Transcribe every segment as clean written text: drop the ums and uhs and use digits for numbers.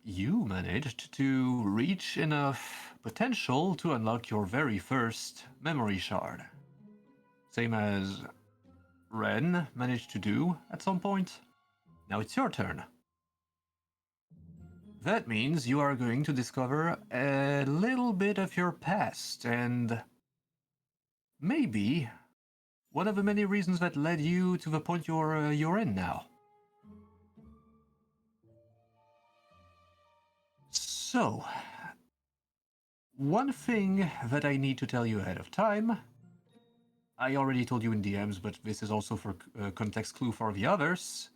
you managed to reach enough potential to unlock your very first memory shard. Same as Ren managed to do at some point. Now it's your turn. That means you are going to discover a little bit of your past and maybe one of the many reasons that led you to the point you're in now. So, one thing that I need to tell you ahead of time, I already told you in DMs, but this is also for context clue for the others.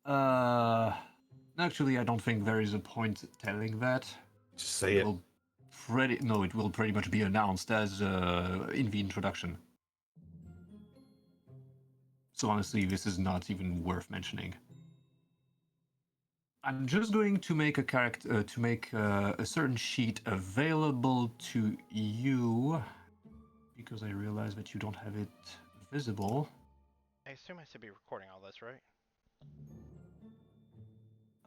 Actually, I don't think there is a point telling that. Just say it. It will pretty much be announced as in the introduction. So honestly, this is not even worth mentioning. I'm just going to make a character to make a certain sheet available to you because I realize that you don't have it visible. I assume I should be recording all this, right?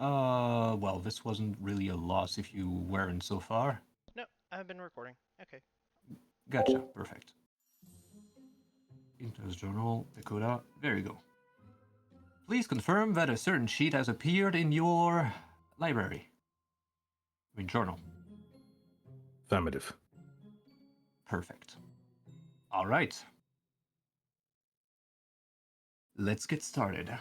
Well, this wasn't really a loss if you weren't so far. No, I've been recording. Okay. Gotcha, perfect. Interest journal, Dakota, there you go. Please confirm that a certain sheet has appeared in your library. I mean, journal. Affirmative. Perfect. All right. Let's get started.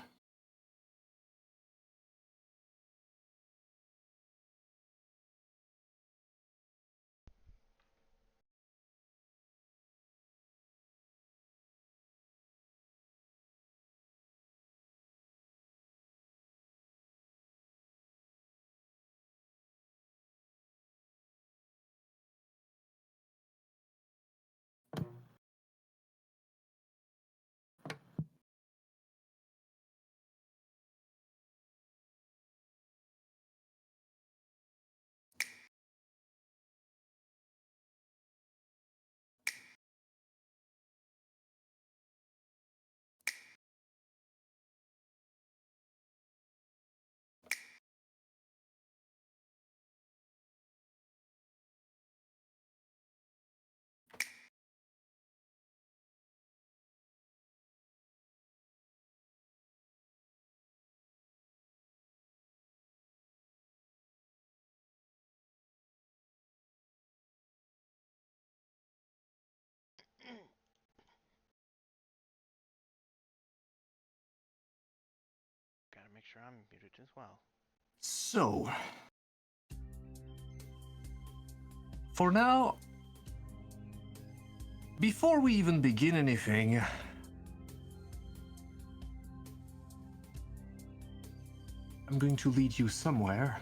Gotta make sure I'm muted as well. So, for now, before we even begin anything, I'm going to lead you somewhere.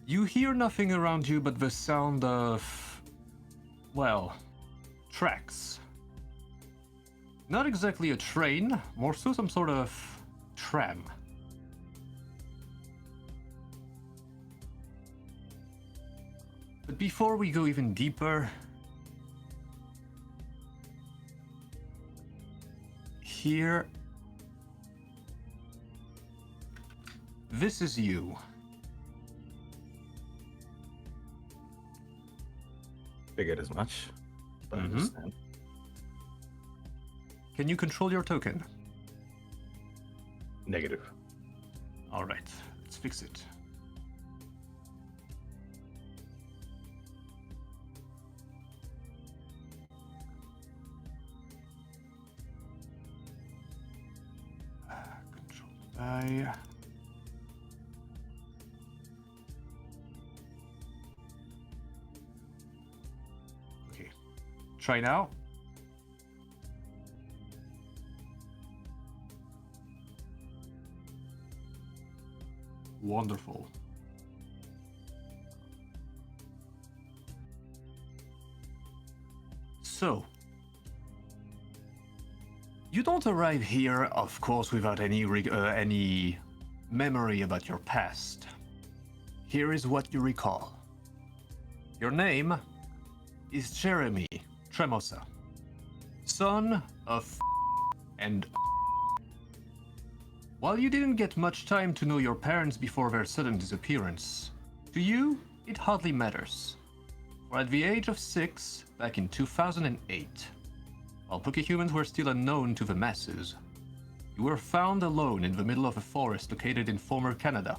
You hear nothing around you but the sound of, well, tracks. Not exactly a train, more so some sort of tram. But before we go even deeper, here, this is you. Figured as much. But I understand. Can you control your token? Negative. All right, let's fix it. Control by. Okay, try now. Wonderful. So, you don't arrive here, of course, without any memory about your past. Here is what you recall. Your name is Jeremy Tremosa, son of and while you didn't get much time to know your parents before their sudden disappearance, to you, it hardly matters. For at the age of 6, back in 2008, while Pokehumans were still unknown to the masses, you were found alone in the middle of a forest located in former Canada.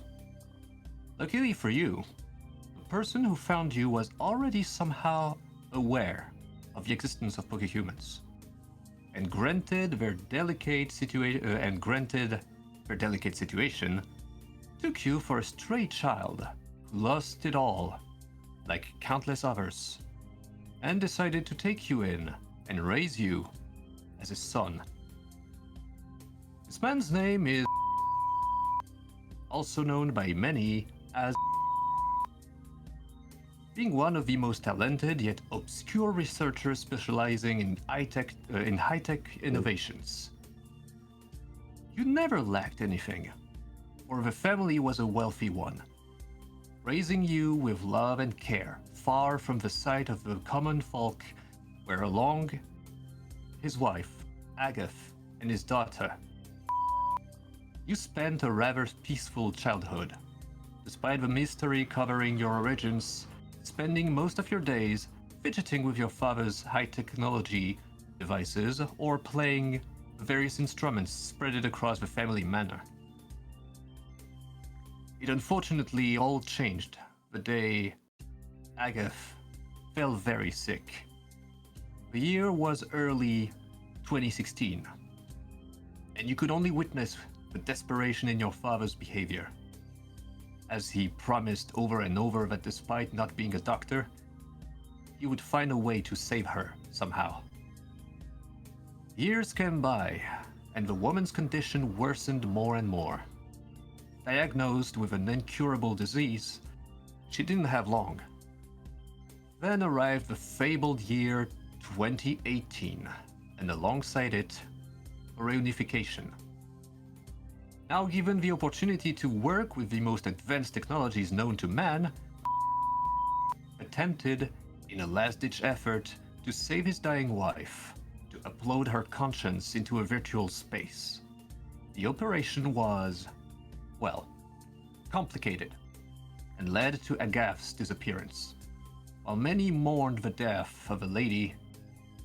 Luckily for you, the person who found you was already somehow aware of the existence of Pokehumans, and granted their delicate situation, took you for a stray child who lost it all, like countless others, and decided to take you in and raise you as his son. This man's name is also known by many as being one of the most talented yet obscure researchers specializing in high-tech innovations. You never lacked anything, for the family was a wealthy one, raising you with love and care, far from the sight of the common folk, where along his wife, Agath, and his daughter, you spent a rather peaceful childhood, despite the mystery covering your origins, spending most of your days fidgeting with your father's high-technology devices or playing various instruments spread across the family manor. It unfortunately all changed the day Agath fell very sick. The year was early 2016, and you could only witness the desperation in your father's behavior, as he promised over and over that despite not being a doctor, he would find a way to save her somehow. Years came by, and the woman's condition worsened more and more. Diagnosed with an incurable disease, she didn't have long. Then arrived the fabled year 2018, and alongside it, a reunification. Now given the opportunity to work with the most advanced technologies known to man, attempted, in a last-ditch effort, to save his dying wife, to upload her conscience into a virtual space. The operation was, well, complicated, and led to Agath's disappearance. While many mourned the death of the lady,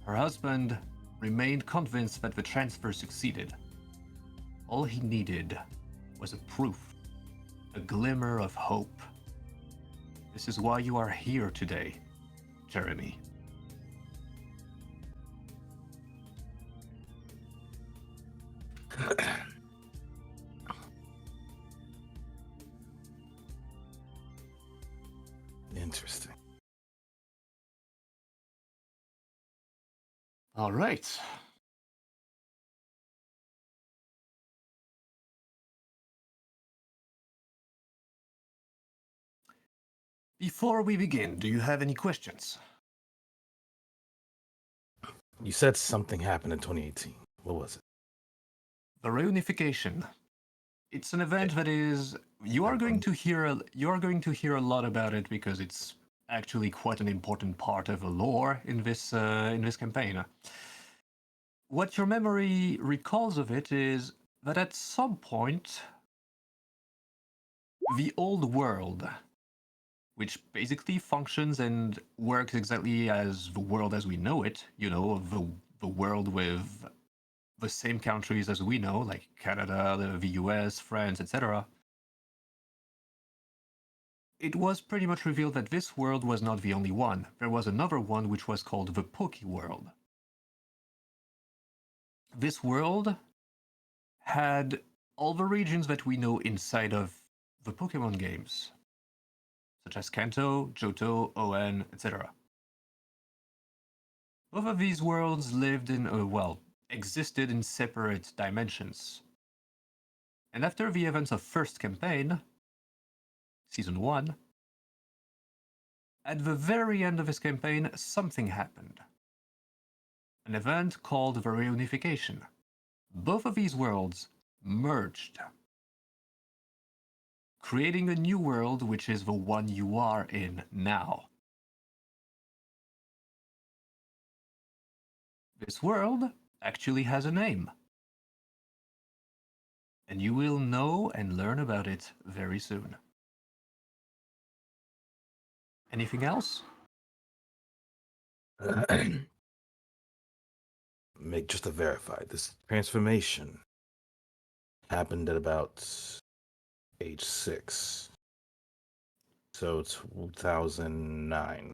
her husband remained convinced that the transfer succeeded. All he needed was a proof, a glimmer of hope. This is why you are here today, Jeremy. Interesting. All right. Before we begin, do you have any questions? You said something happened in 2018. What was it? The reunification. It's an event that is you are going to hear a lot about it because it's actually quite an important part of the lore in this campaign. What your memory recalls of it is that at some point the old world, which basically functions and works exactly as the world as we know it, the world with the same countries as we know, like Canada, the US, France, etc. It was pretty much revealed that this world was not the only one. There was another one which was called the Poke World. This world had all the regions that we know inside of the Pokemon games, such as Kanto, Johto, Oen, etc. Both of these worlds lived in, existed in separate dimensions. And after the events of first campaign, Season 1, at the very end of this campaign, something happened. An event called the reunification. Both of these worlds merged, creating a new world which is the one you are in now. This world actually has a name, and you will know and learn about it very soon. Anything else? Make just to verify this transformation happened at about age 6. So 2009.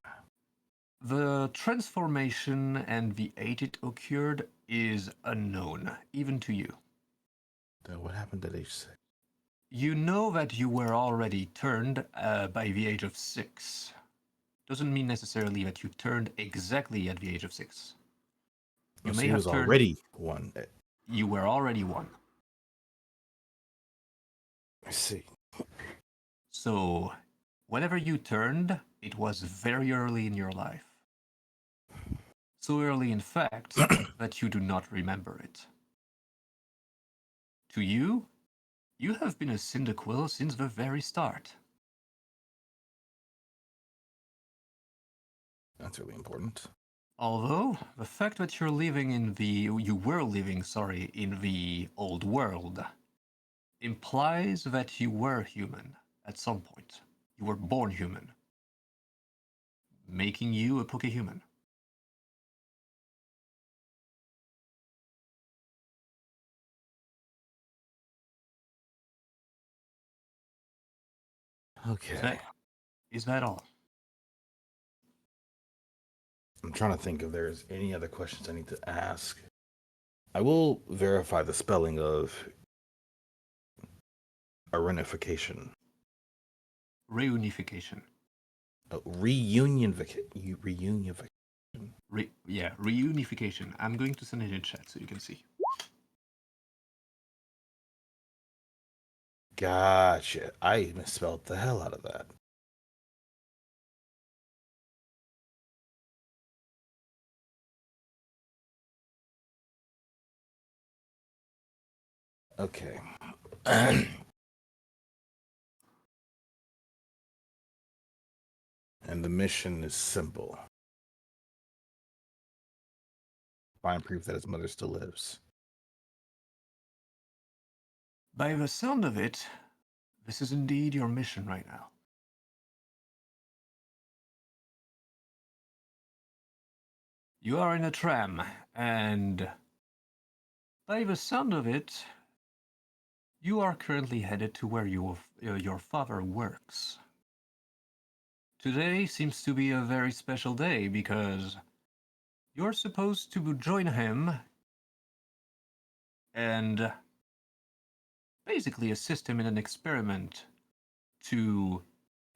The transformation and the age it occurred is unknown, even to you. Then what happened at age 6? You know that you were already turned by the age of 6. Doesn't mean necessarily that you turned exactly at the age of 6. You Oh, so may he have was turned. already one. You were already one. I see. So, whenever you turned, it was very early in your life. So early, in fact, that you do not remember it. To you, you have been a Cyndaquil since the very start. That's really important. Although, the fact that you were living, in the old world, implies that you were human at some point. You were born human, making you a Pokehuman. Okay. Is that all? I'm trying to think if there's any other questions I need to ask. I will verify the spelling of arenification. Reunification. Reunification. Reunification. I'm going to send it in chat so you can see. Gotcha. I misspelled the hell out of that. Okay. And the mission is simple. Find proof that his mother still lives. By the sound of it, this is indeed your mission right now. You are in a tram, and by the sound of it, you are currently headed to where your father works. Today seems to be a very special day because you're supposed to join him and basically assist him in an experiment to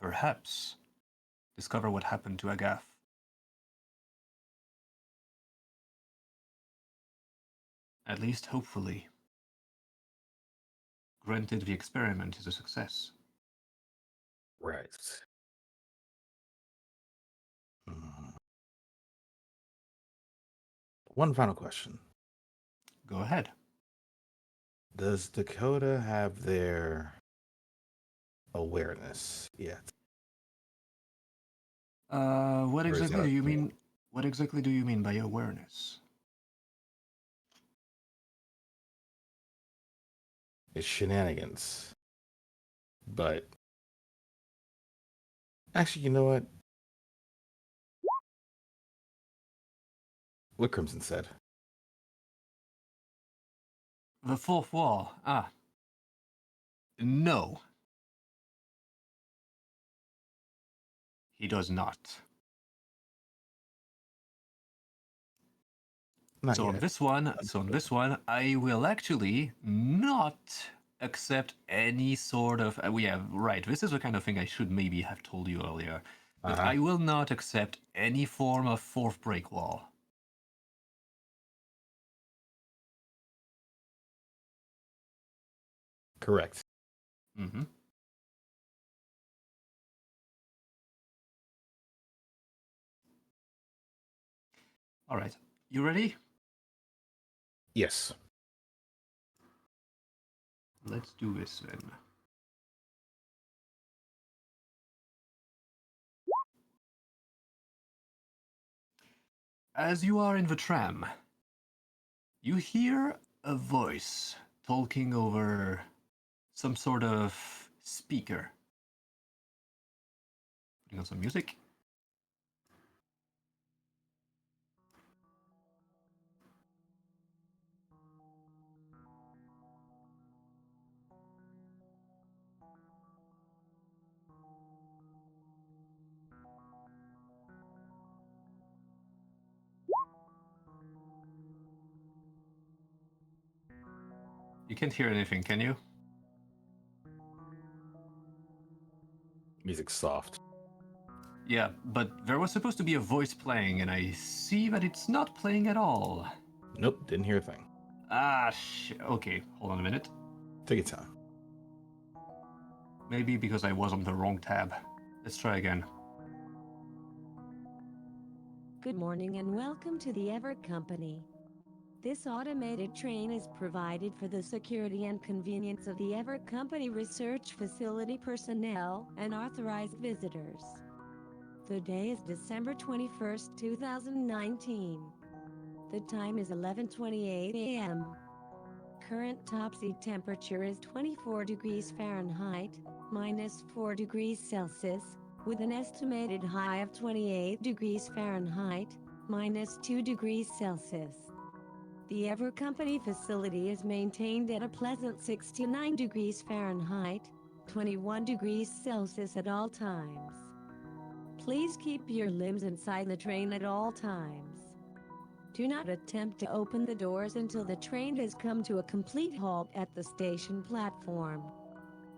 perhaps discover what happened to Agaf. At least, hopefully. Granted, the experiment is a success. Right. Mhm. One final question. Go ahead. Does Dakota have their awareness yet? What Or is exactly that do a you thing? mean? What exactly do you mean by awareness? It's shenanigans. But actually, you know what? What Crimson said. The fourth wall. Ah, no, he does not. Not So on yet. this one, Understood. I will actually not accept any sort of. Yeah, right. This is the kind of thing I should maybe have told you earlier. But Uh-huh. I will not accept any form of fourth break wall. Correct. Mm-hmm. All right. You ready? Yes. Let's do this then. As you are in the tram, You hear a voice talking over some sort of speaker. Putting on some music. You can't hear anything, can you? Music's soft. Yeah, but there was supposed to be a voice playing, and I see that it's not playing at all. Nope, didn't hear a thing. Okay, hold on a minute. Take your time. Maybe because I was on the wrong tab. Let's try again. Good morning and welcome to the Ever Company. This automated train is provided for the security and convenience of the Ever Company research facility personnel and authorized visitors. The day is December 21st, 2019. The time is 11:28 a.m. Current top seat temperature is 24 degrees Fahrenheit, minus 4 degrees Celsius, with an estimated high of 28 degrees Fahrenheit, minus 2 degrees Celsius. The Ever Company facility is maintained at a pleasant 69 degrees Fahrenheit, 21 degrees Celsius at all times. Please keep your limbs inside the train at all times. Do not attempt to open the doors until the train has come to a complete halt at the station platform.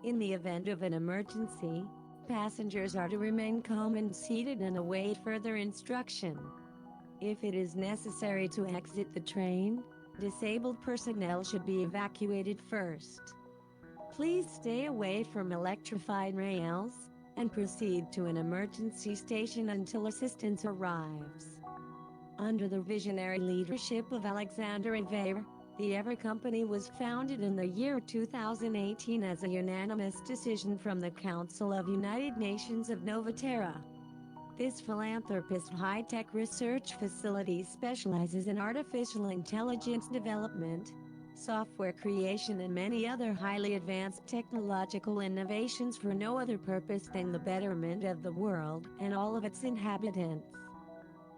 In the event of an emergency, passengers are to remain calm and seated and await further instruction. If it is necessary to exit the train, disabled personnel should be evacuated first. Please stay away from electrified rails and proceed to an emergency station until assistance arrives. Under the visionary leadership of Alexander Avery, the Ever Company was founded in the year 2018 as a unanimous decision from the Council of United Nations of Novaterra. This philanthropist high-tech research facility specializes in artificial intelligence development, software creation and many other highly advanced technological innovations for no other purpose than the betterment of the world and all of its inhabitants.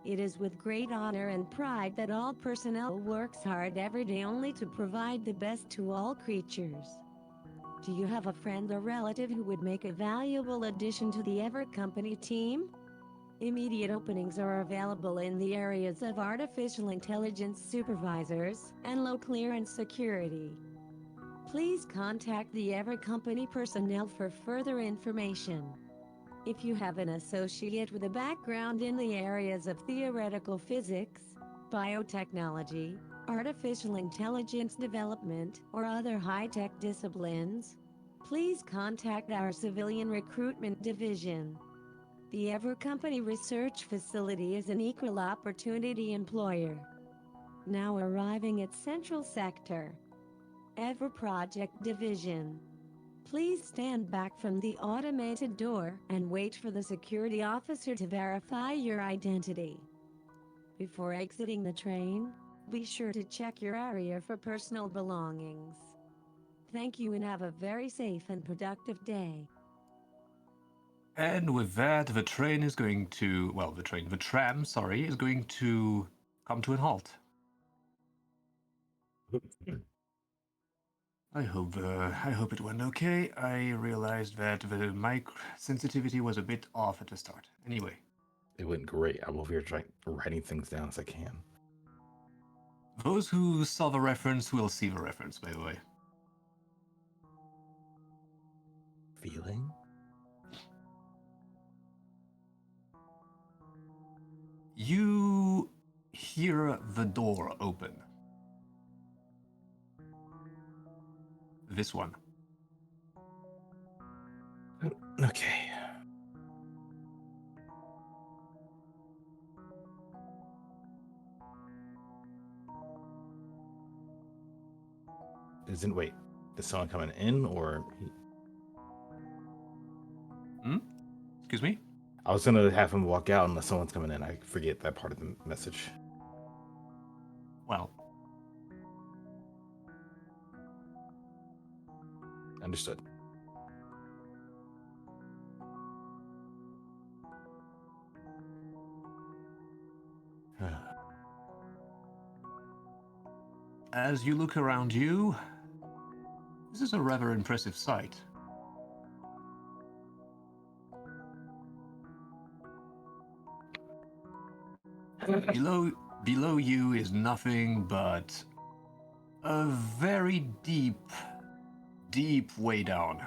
It is with great honor and pride that all personnel works hard every day only to provide the best to all creatures. Do you have a friend or relative who would make a valuable addition to the Ever Company team? Immediate openings are available in the areas of artificial intelligence supervisors and low clearance security. Please contact the Ever Company personnel for further information. If you have an associate with a background in the areas of theoretical physics, biotechnology, artificial intelligence development, or other high-tech disciplines, please contact our Civilian Recruitment Division. The Ever Company Research Facility is an equal opportunity employer. Now arriving at Central Sector. Ever Project Division. Please stand back from the automated door and wait for the security officer to verify your identity. Before exiting the train, be sure to check your area for personal belongings. Thank you and have a very safe and productive day. And with that, the train is going to, well, the tram, sorry, is going to come to a halt. I hope it went okay. I realized that the mic sensitivity was a bit off at the start. Anyway, It went great. I'm over here writing things down as I can. those who saw the reference will see the reference, by the way. Feeling? You hear the door open. This one. Okay. Wait, is someone coming in or? Excuse me? I was gonna have him walk out unless someone's coming in. I forget that part of the message. Well, Understood. As you look around you, this is a rather impressive sight. Below you is nothing but a very deep way down.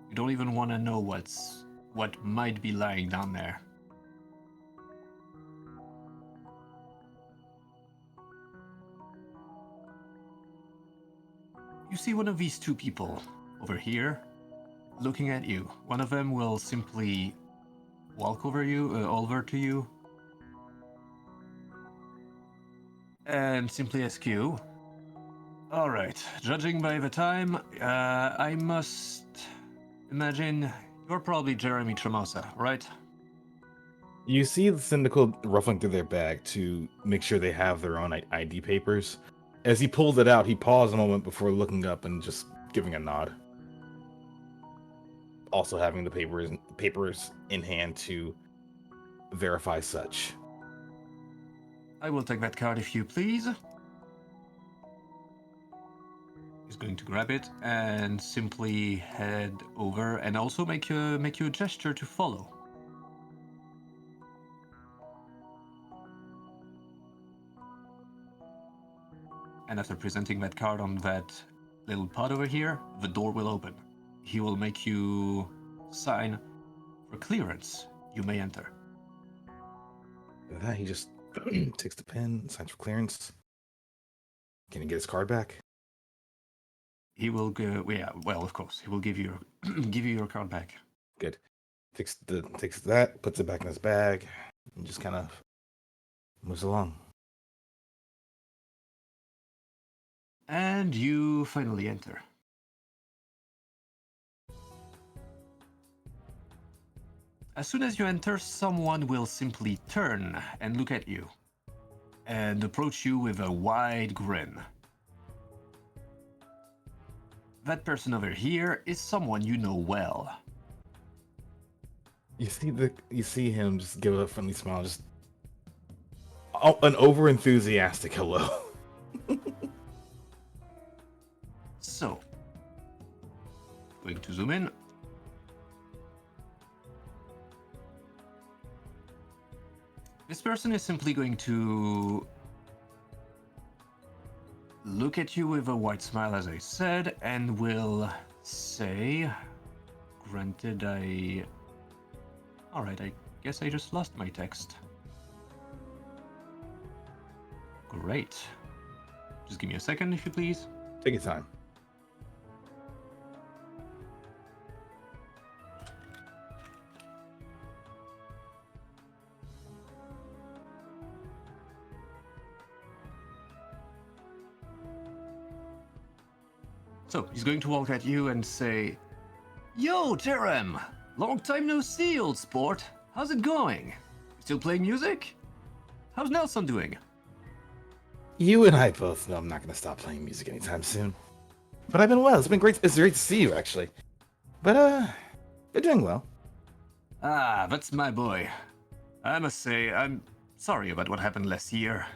You don't even want to know what might be lying down there. You see one of these two people over here looking at you. One of them will simply walk over to you, and simply ask you, all right, judging by the time, I must imagine you're probably Jeremy Tremosa, right? You see the Syndical ruffling through their bag to make sure they have their own ID papers. As he pulled it out, he paused a moment before looking up and just giving a nod. Also having the papers in hand to verify such. I will take that card if you please. He's going to grab it and simply head over and also make you a gesture to follow. And after presenting that card on that little pod over here, the door will open. He will make you sign for clearance. You may enter. With that, he just takes the pen, signs for clearance. Can he get his card back? He will go. Yeah, well, of course, he will give you give you your card back. Good. Takes that, puts it back in his bag, and just kind of moves along. And you finally enter. As soon as you enter, someone will simply turn and look at you and approach you with a wide grin. That person over here is someone you know well. You see him just give a friendly smile, just an over-enthusiastic hello. So, going to zoom in. This person is simply going to look at you with a wide smile, as I said, and will say, granted, Alright, I guess I just lost my text. Great. Just give me a second, if you please. Take your time. So, he's going to walk at you and say, Yo, Jerem! Long time no see, old sport. How's it going? You still playing music? How's Nelson doing? You and I both know I'm not going to stop playing music anytime soon. But I've been well. It's been great. It's great to see you, actually. But, you're doing well. Ah, that's my boy. I must say, I'm sorry about what happened last year.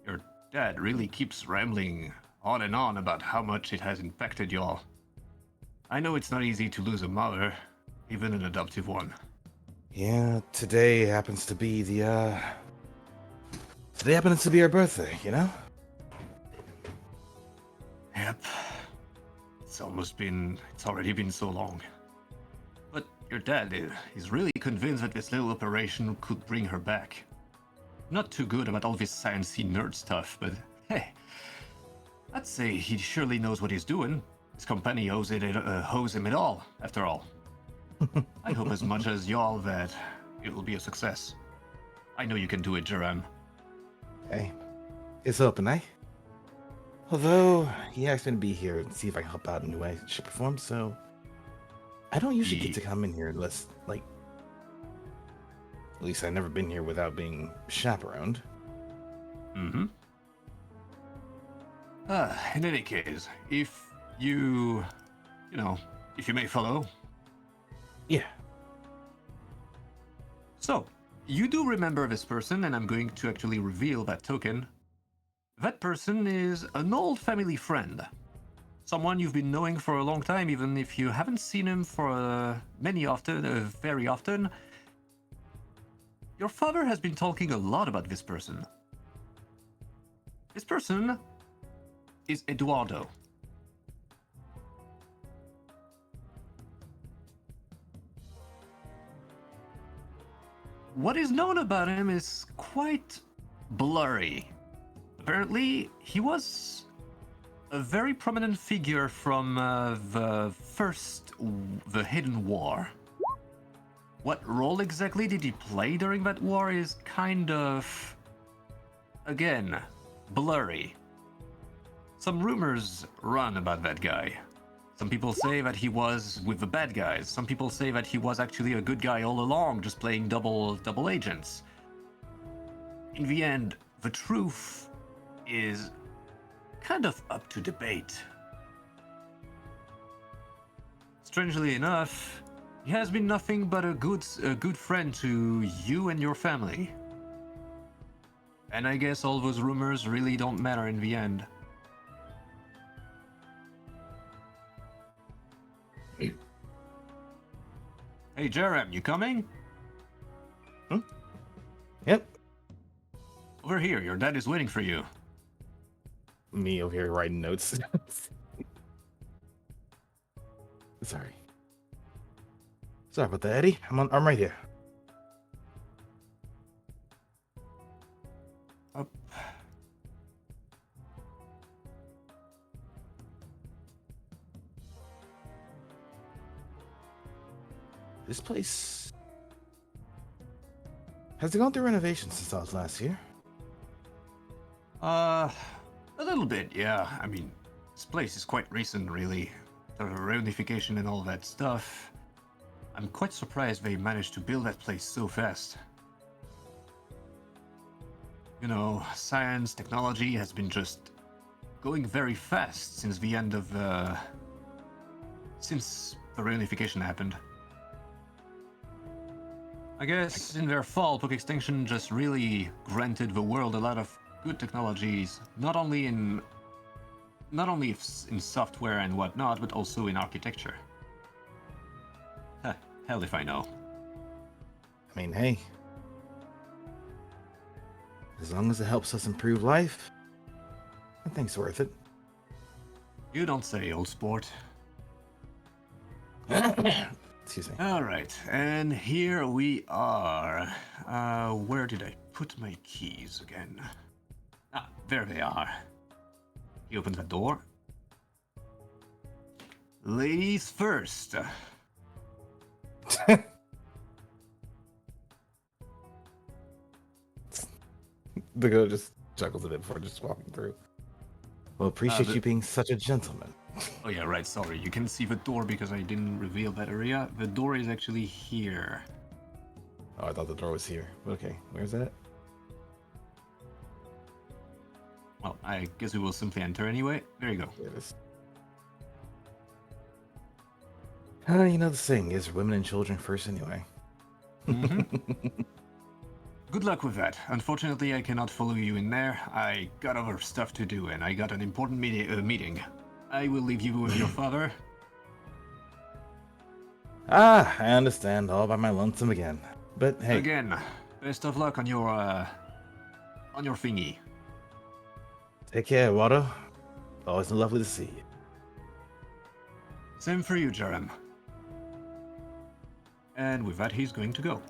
Your dad really keeps rambling on and on about how much it has impacted y'all. I know it's not easy to lose a mother, even an adoptive one. Yeah, today happens to be Today happens to be our birthday, you know? Yep. It's already been so long. But your dad is really convinced that this little operation could bring her back. Not too good about all this sciencey nerd stuff, but hey, I'd say he surely knows what he's doing. His company owes him it all, after all. I hope as much as y'all that it will be a success. I know you can do it, Jerem. Hey, it's open, eh? Although, he asked me to be here and see if I can help out in any way, shape, or form, so I don't usually get to come in here unless, at least I've never been here without being chaperoned. Mm-hmm. In any case, if You know, if you may follow. Yeah. So, you do remember this person, and I'm going to actually reveal that token. That person is an old family friend. Someone you've been knowing for a long time, even if you haven't seen him for very often. Your father has been talking a lot about this person. This person is Eduardo. What is known about him is quite blurry. Apparently, he was a very prominent figure from the Hidden War. What role exactly did he play during that war is kind of, again, blurry. Some rumors run about that guy. Some people say that he was with the bad guys. Some people say that he was actually a good guy all along, just playing double agents. In the end, the truth is kind of up to debate. Strangely enough, he has been nothing but a good friend to you and your family. And I guess all those rumors really don't matter in the end. Hey, Jerem, you coming? Yep. Over here, your dad is waiting for you. Me over here writing notes. Sorry. Sorry about that, Eddie. I'm right here. Up. This place has it gone through renovations since I was last here? A little bit, yeah. I mean, this place is quite recent, really. The reunification and all that stuff. I'm quite surprised they managed to build that place so fast. You know, science, technology has been just going very fast since the end of since the reunification happened. I guess in their fall, Poke Extinction just really granted the world a lot of good technologies, not only in software and whatnot, but also in architecture. Hell if I know. I mean, hey. As long as it helps us improve life, I think it's worth it. You don't say, old sport. Excuse me. All right, and here we are. Where did I put my keys again? Ah, there they are. He opens the door. Ladies first. The girl just chuckles a bit before just walking through. Well, appreciate you being such a gentleman. Oh yeah, right, sorry. You can see the door because I didn't reveal that area. The door is actually here. Oh, I thought the door was here. Okay, where's that? Well, I guess we will simply enter anyway. There you go. There it is. You know the saying is women and children first anyway. Mhm. Good luck with that. Unfortunately, I cannot follow you in there. I got other stuff to do and I got an important meeting. I will leave you with your father. Ah, I understand. All by my lonesome again. But hey, Again, best of luck on your thingy. take care, Watto. Always lovely to see you. Same for you, Jerem. And with that, he's going to go.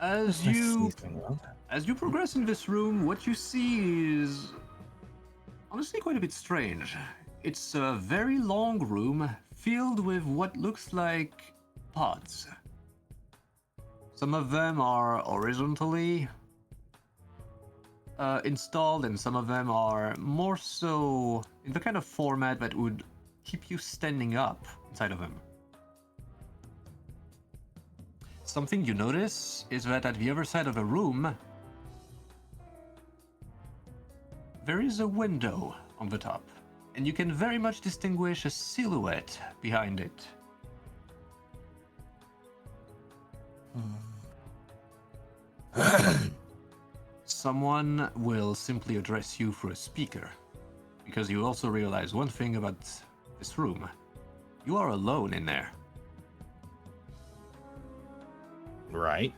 Nice to see you swing around. As you progress in this room, what you see is honestly quite a bit strange. It's a very long room filled with what looks like pods. Some of them are horizontally installed, and some of them are more so in the kind of format that would keep you standing up inside of them. Something you notice is that at the other side of the room, there is a window on the top, and you can very much distinguish a silhouette behind it. Someone will simply address you through a speaker, because you also realize one thing about this room. You are alone in there. Right.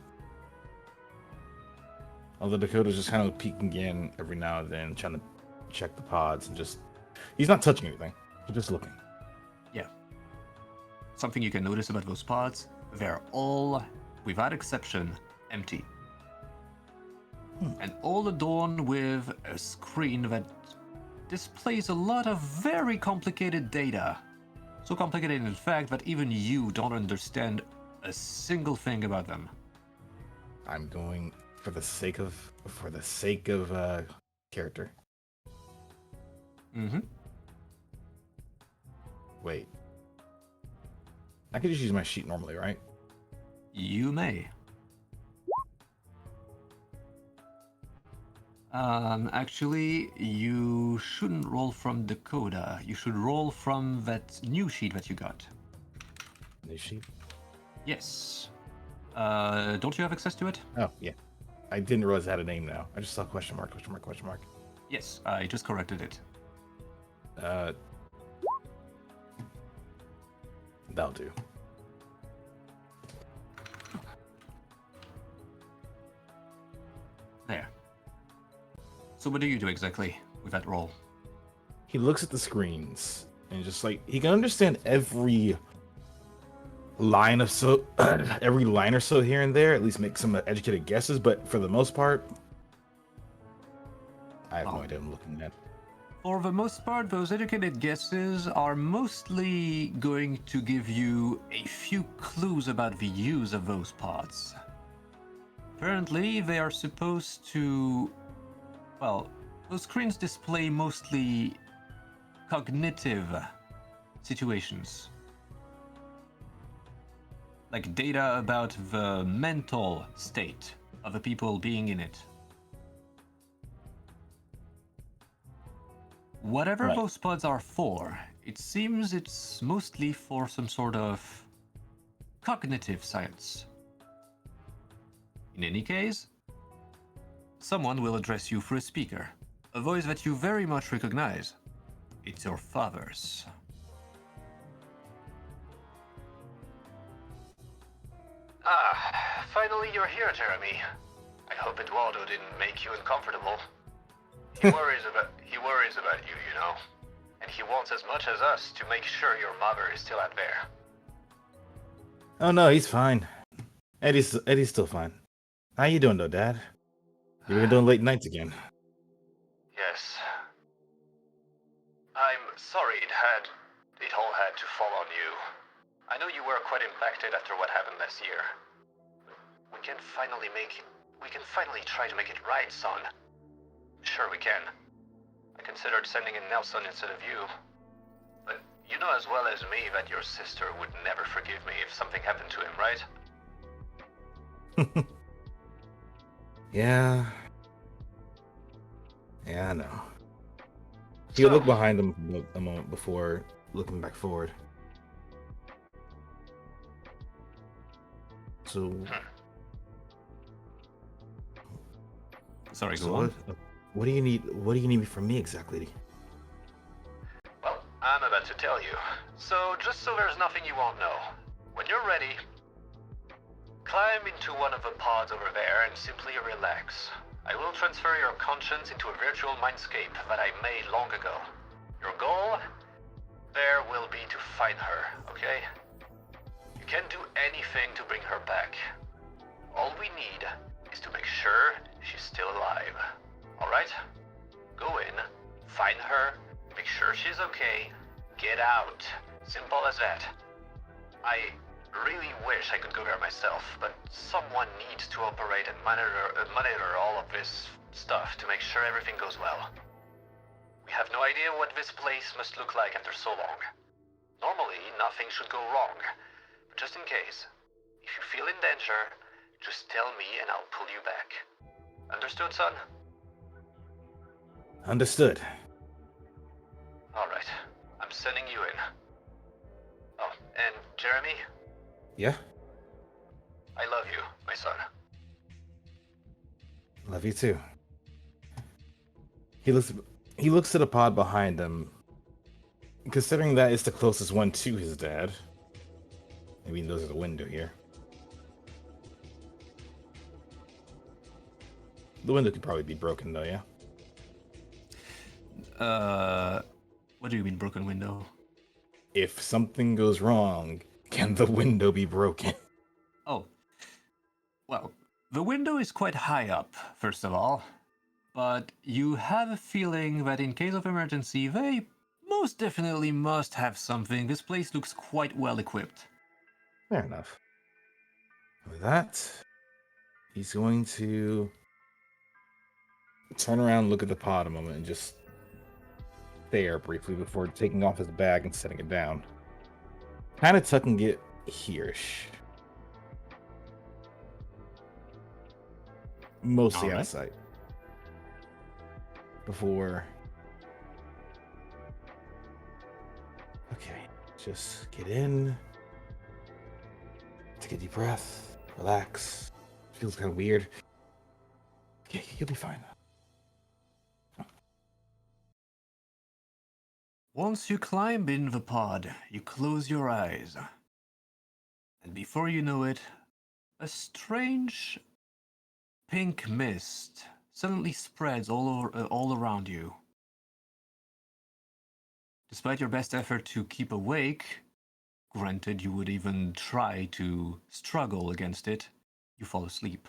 Although Dakota's just kind of peeking in every now and then, trying to check the pods and just... He's not touching anything. He's just looking. Yeah. Something you can notice about those pods, they're all, without exception, empty. And all adorned with a screen that displays a lot of very complicated data. So complicated, in fact, that even you don't understand a single thing about them. I'm going for the sake of character. Mm-hmm. Wait. I could just use my sheet normally, right? You may. Actually, you shouldn't roll from Dakota. You should roll from that new sheet that you got. New sheet? Yes. Don't you have access to it? Oh, yeah. I didn't realize it had a name now. I just saw question mark. Yes, I just corrected it. That'll do. There. So what do you do exactly with that roll? He looks at the screens and just like he can understand every line of every line or so here and there, at least make some educated guesses, but for the most part, I have no idea what I'm looking at. For the most part, those educated guesses are mostly going to give you a few clues about the use of those pods. Apparently, they are supposed to... Well, those screens display mostly cognitive situations. Like data about the mental state of the people being in it. Whatever Right. those pods are for, it seems it's mostly for some sort of cognitive science. In any case, someone will address you through a speaker, a voice that you very much recognize. It's your father's. Finally you're here, Jeremy. I hope Eduardo didn't make you uncomfortable. He worries about you, you know. And he wants as much as us to make sure your mother is still out there. Oh no, he's fine. Eddie's still fine. How you doing though, Dad? You've been doing late nights again. Yes. I'm sorry it all had to fall on you. I know you were quite impacted after what happened last year. We can finally try to make it right, son. Sure we can. I considered sending in Nelson instead of you. But you know as well as me that your sister would never forgive me if something happened to him, right? Yeah, I know. He'll look behind him a moment before looking back forward. So, Sorry, so go on. what do you need? What do you need from me exactly? Well, I'm about to tell you. So, just so there's nothing you won't know, when you're ready, climb into one of the pods over there and simply relax. I will transfer your conscience into a virtual mindscape that I made long ago. Your goal there will be to find her, okay? You can't do anything to bring her back. All we need is to make sure she's still alive. Alright? Go in, find her, make sure she's okay, get out. Simple as that. I really wish I could go there myself, but someone needs to operate and monitor all of this stuff to make sure everything goes well. We have no idea what this place must look like after so long. Normally, nothing should go wrong, but just in case, if you feel in danger, just tell me and I'll pull you back. Understood, son? Understood. Alright, I'm sending you in. Oh, and Jeremy, Yeah? I love you, my son. Love you too. He looks to the pod behind him. Considering that it's the closest one to his dad. Maybe he knows there's a window here. The window could probably be broken though, yeah? What do you mean broken window? If something goes wrong, can the window be broken? Oh, well, the window is quite high up, first of all. But you have a feeling that in case of emergency, they most definitely must have something. This place looks quite well equipped. Fair enough. With that, he's going to turn around, look at the pod a moment, and just stare briefly before taking off his bag and setting it down. Kind of tucking it here-ish. Mostly out of sight. Before... Okay, just get in. Take a deep breath. Relax. Feels kind of weird. Okay, you'll be fine. Once you climb in the pod, you close your eyes. And before you know it, a strange pink mist suddenly spreads all around you. Despite your best effort to keep awake, granted you would even try to struggle against it, you fall asleep.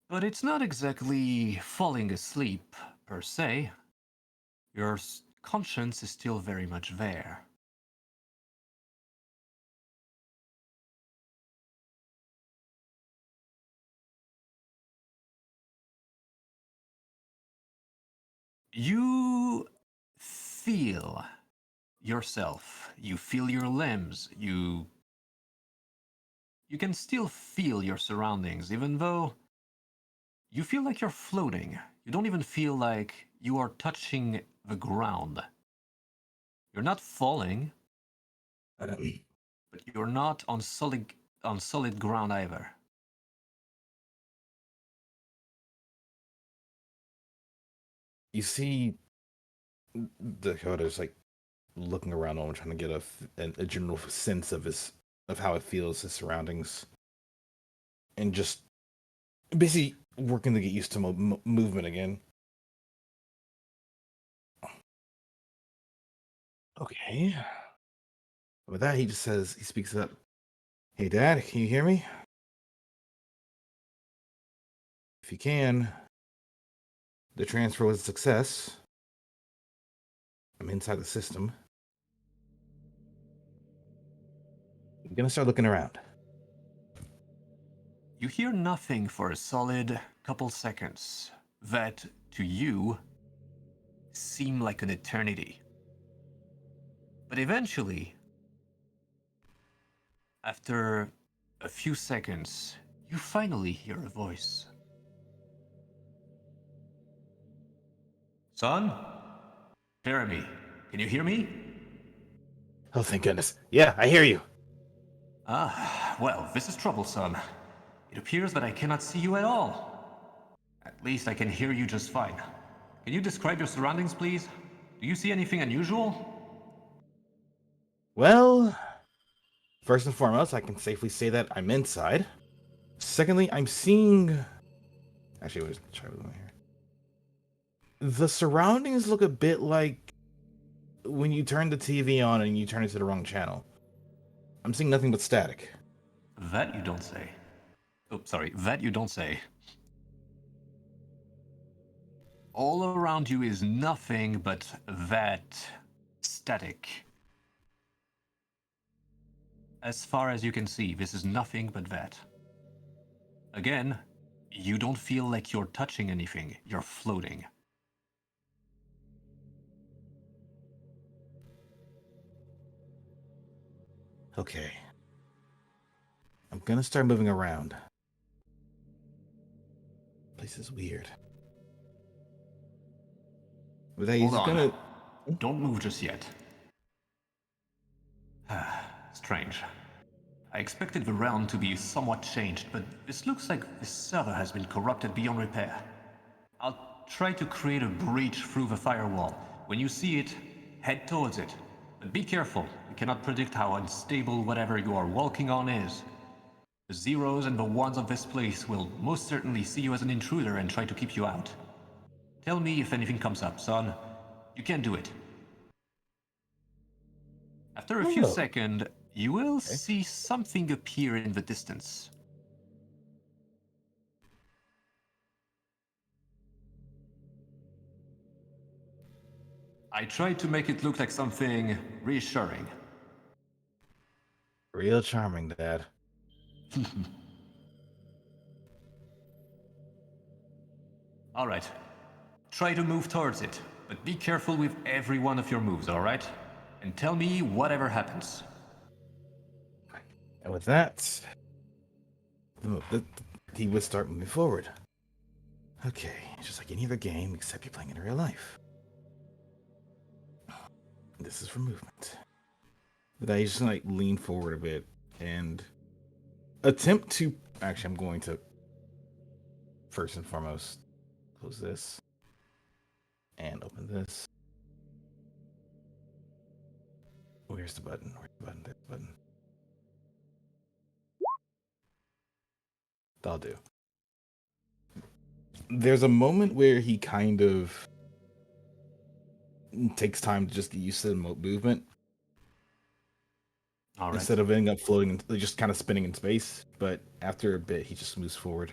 But it's not exactly falling asleep, per se. Your conscience is still very much there. You feel yourself. You feel your limbs. You can still feel your surroundings, even though you feel like you're floating. You don't even feel like you are touching the ground. You're not falling, but you're not on solid ground either. You see Dakota's like looking around and trying to get a general sense of how it feels, his surroundings, and just basically working to get used to movement again. Okay. With that, he speaks up. Hey, Dad, can you hear me? If you can, the transfer was a success. I'm inside the system. I'm gonna start looking around. You hear nothing for a solid couple seconds that, to you, seem like an eternity. But eventually, after a few seconds, you finally hear a voice. Son? Jeremy, can you hear me? Oh, thank goodness. Yeah, I hear you. Ah, well, this is troublesome. It appears that I cannot see you at all. At least I can hear you just fine. Can you describe your surroundings, please? Do you see anything unusual? Well, first and foremost, I can safely say that I'm inside. Secondly, I'm seeing. Actually, let's try with my here. The surroundings look a bit like when you turn the TV on and you turn it to the wrong channel. I'm seeing nothing but static. That you don't say. Oh, sorry, that you don't say. All around you is nothing but that static. As far as you can see, this is nothing but that. Again, you don't feel like you're touching anything, you're floating. Okay. I'm gonna start moving around. place is weird. But he's Hold on. gonna. Don't move just yet. Strange. I expected the realm to be somewhat changed, but this looks like this server has been corrupted beyond repair. I'll try to create a breach through the firewall. When you see it, head towards it. But be careful. You cannot predict how unstable whatever you are walking on is. The zeros and the ones of this place will most certainly see you as an intruder and try to keep you out. Tell me if anything comes up, son. You can do it. After a few Oh. seconds, you will see something appear in the distance. I tried to make it look like something reassuring. Real charming, Dad. Alright. Try to move towards it, but be careful with every one of your moves, alright? And tell me whatever happens. And with that, he would start moving forward. Okay, just like any other game, except you're playing in real life. This is for movement. But I just like lean forward a bit and attempt to. Actually, I'm going to first and foremost close this and open this. Where's the button? Where's the button? There's the button. That'll do. There's a moment where he kind of takes time to just get used to the movement. Alright. Instead of ending up floating, just kind of spinning in space. But after a bit, he just moves forward.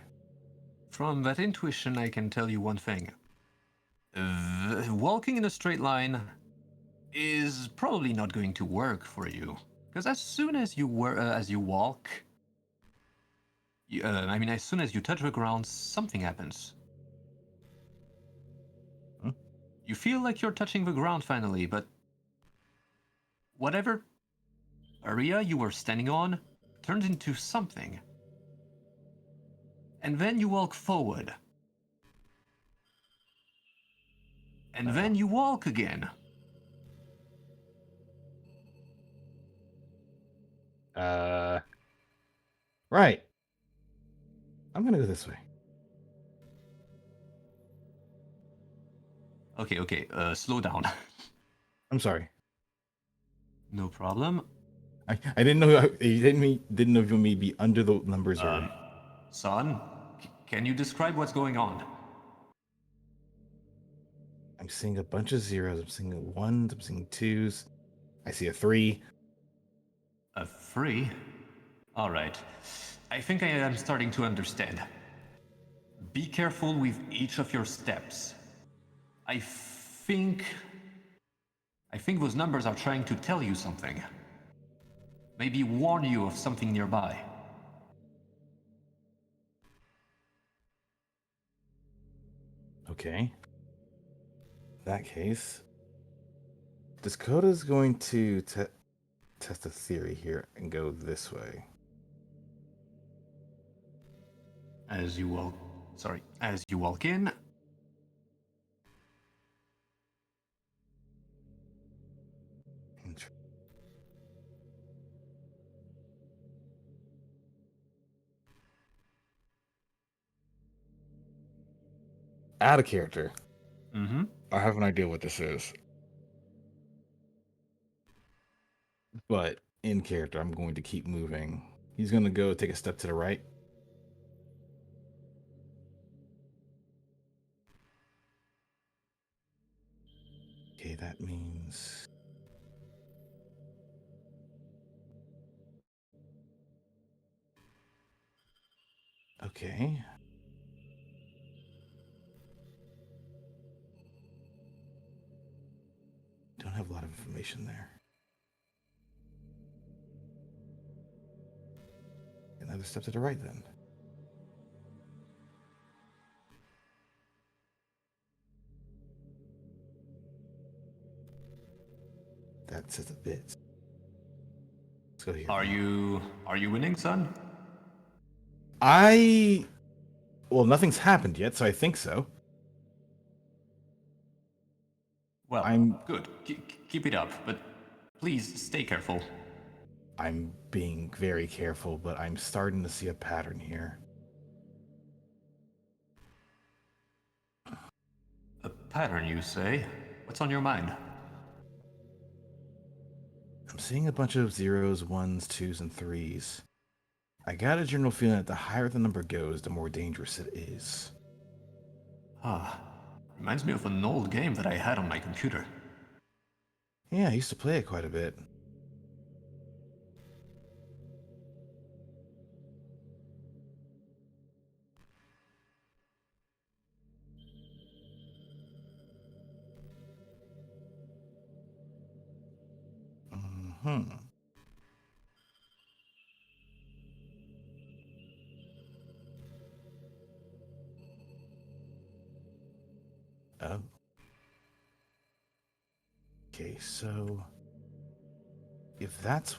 From that intuition, I can tell you one thing. Walking in a straight line is probably not going to work for you. Because as soon as you walk, as soon as you touch the ground, something happens. You feel like you're touching the ground finally, but whatever area you were standing on turns into something. And then you walk forward. And then you walk again. Right. I'm gonna go this way. Okay, slow down. I'm sorry. No problem. I didn't know you didn't know if you want me to be under the numbers or. Son, can you describe what's going on? I'm seeing a bunch of zeros. I'm seeing ones. I'm seeing twos. I see a 3. A 3? Alright. I think I am starting to understand. Be careful with each of your steps. I think those numbers are trying to tell you something. Maybe warn you of something nearby. Okay. In that case, Dakota's going to test a theory here and go this way. As you walk in, Out of character. mm-hmm. I have an idea what this is. But in character, I'm going to keep moving. He's going to go take a step to the right. Okay, that means... Okay. Don't have a lot of information there. Another step to the right then. That says a bit. Let's go here. Are you winning, son? I Well, nothing's happened yet, so I think so. Well, I'm good. Keep it up, but please stay careful. I'm being very careful, but I'm starting to see a pattern here. A pattern, you say? What's on your mind? I'm seeing a bunch of zeros, ones, twos, and threes. I got a general feeling that the higher the number goes, the more dangerous it is. Ah, reminds me of an old game that I had on my computer. Yeah, I used to play it quite a bit. Hmm. Oh. Okay, so if that's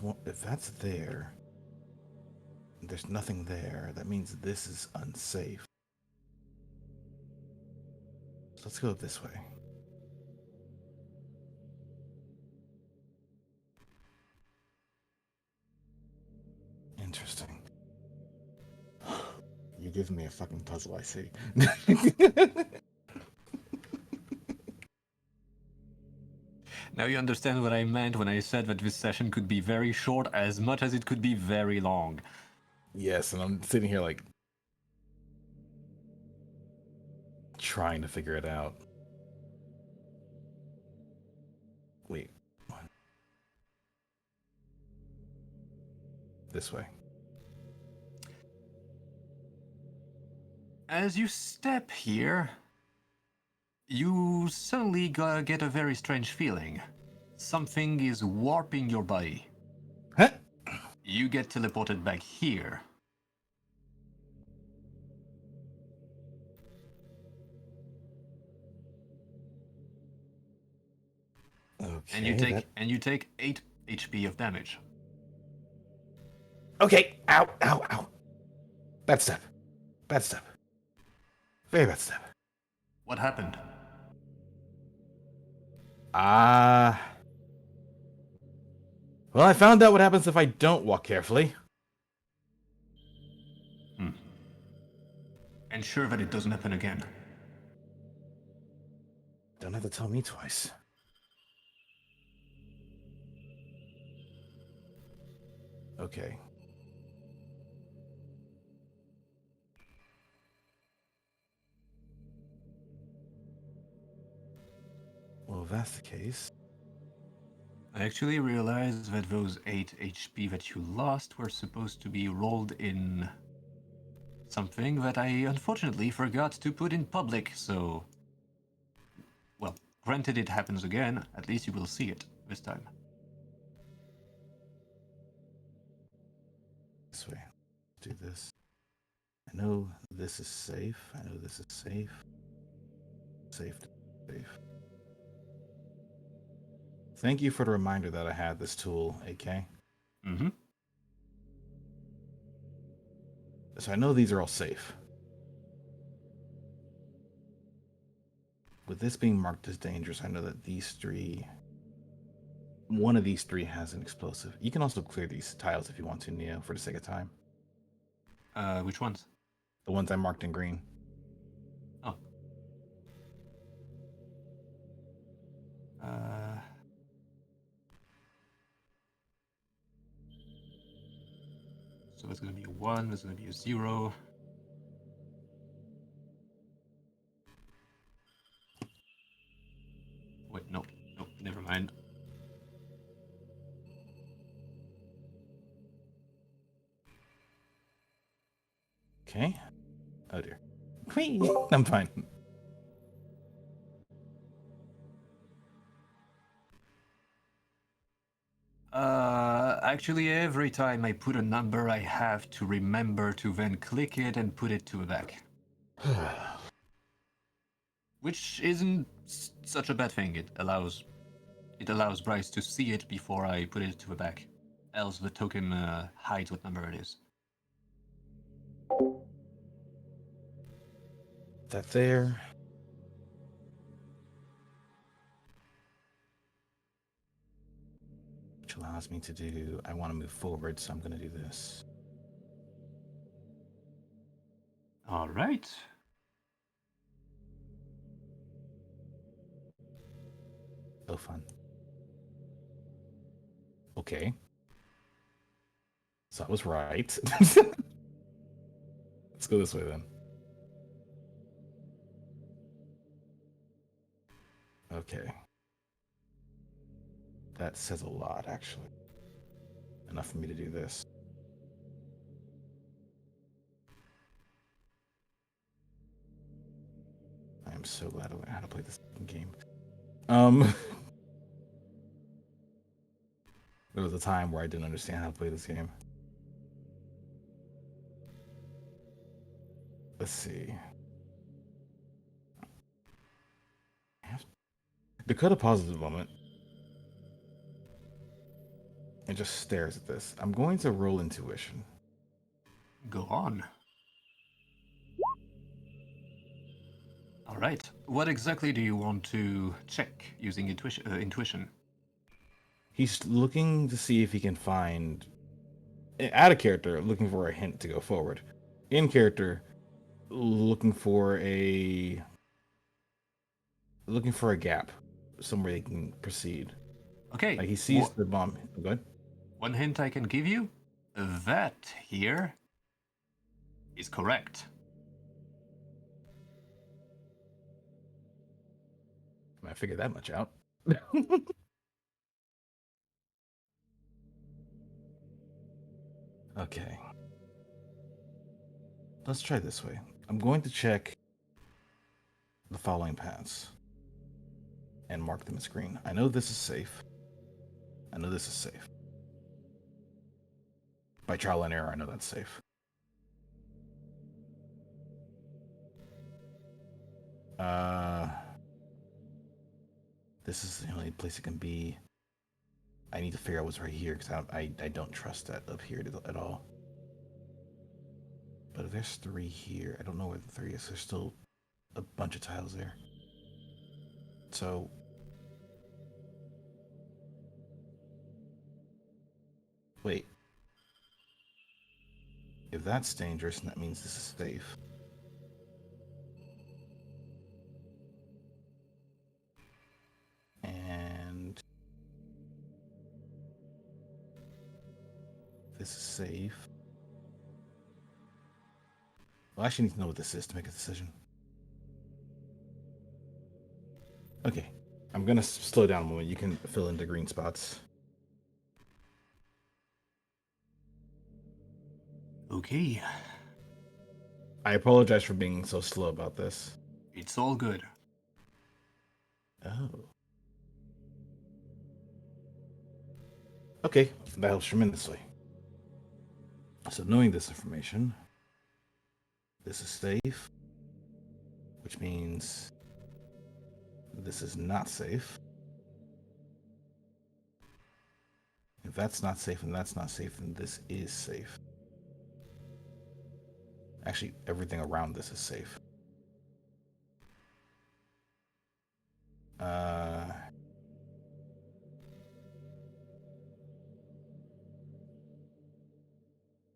there, there's nothing there. That means this is unsafe. So let's go this way. Interesting. You give me a fucking puzzle, I see. Now you understand what I meant when I said that this session could be very short as much as it could be very long. Yes, and I'm sitting here like trying to figure it out. Wait. What? This way. As you step here, you suddenly get a very strange feeling. Something is warping your body. Huh? You get teleported back here. Okay. And you take 8 HP of damage. Okay. Ow, ow, ow. Bad step. Bad step. Very bad step. What happened? Well, I found out what happens if I don't walk carefully. Ensure that it doesn't happen again. Don't have to tell me twice. Okay. Well, if that's the case. I actually realized that those 8 HP that you lost were supposed to be rolled in something that I unfortunately forgot to put in public, so... Well, granted it happens again, at least you will see it this time. This way. Do this. I know this is safe. I know this is safe. Safe. Safe. Thank you for the reminder that I had this tool, AK. Mm-hmm. So I know these are all safe. With this being marked as dangerous, I know that one of these three has an explosive. You can also clear these tiles if you want to, Neo, for the sake of time. Which ones? The ones I marked in green. Oh. So that's gonna be a 1, that's gonna be a 0. Wait, no, never mind. Okay. Oh dear. Whee! I'm fine. Actually, every time I put a number, I have to remember to then click it and put it to the back. Which isn't such a bad thing. It allows Bryce to see it before I put it to the back. Else the token hides what number it is. that there. Which allows me to do, I want to move forward, so I'm going to do this. All right. So fun. Okay. So I was right. Let's go this way then. Okay. That says a lot, actually. Enough for me to do this. I am so glad I learned how to play this game. There was a time where I didn't understand how to play this game. Let's see. Dakota pauses a moment and just stares at this. I'm going to roll intuition. Go on. All right. What exactly do you want to check using intuition? He's looking to see if he can find, out of character, looking for a hint to go forward. In character, looking for a gap somewhere they can proceed. Okay. Like he sees the bomb. Go ahead. One hint I can give you: that here is correct. I figured that much out. Okay. Let's try this way. I'm going to check the following paths and mark them as green. I know this is safe. I know this is safe. By trial and error, I know that's safe. This is the only place it can be. I need to figure out what's right here because I don't trust that up here at all. But if there's 3 here, I don't know where the 3 is. There's still a bunch of tiles there. So wait. If that's dangerous, that means this is safe. And this is safe. Well, I actually need to know what this is to make a decision. Okay. I'm gonna slow down a moment. You can fill in the green spots. Okay. I apologize for being so slow about this. It's all good. Oh. Okay, that helps tremendously. So knowing this information, this is safe, which means this is not safe. If that's not safe and that's not safe, then this is safe. Actually, everything around this is safe.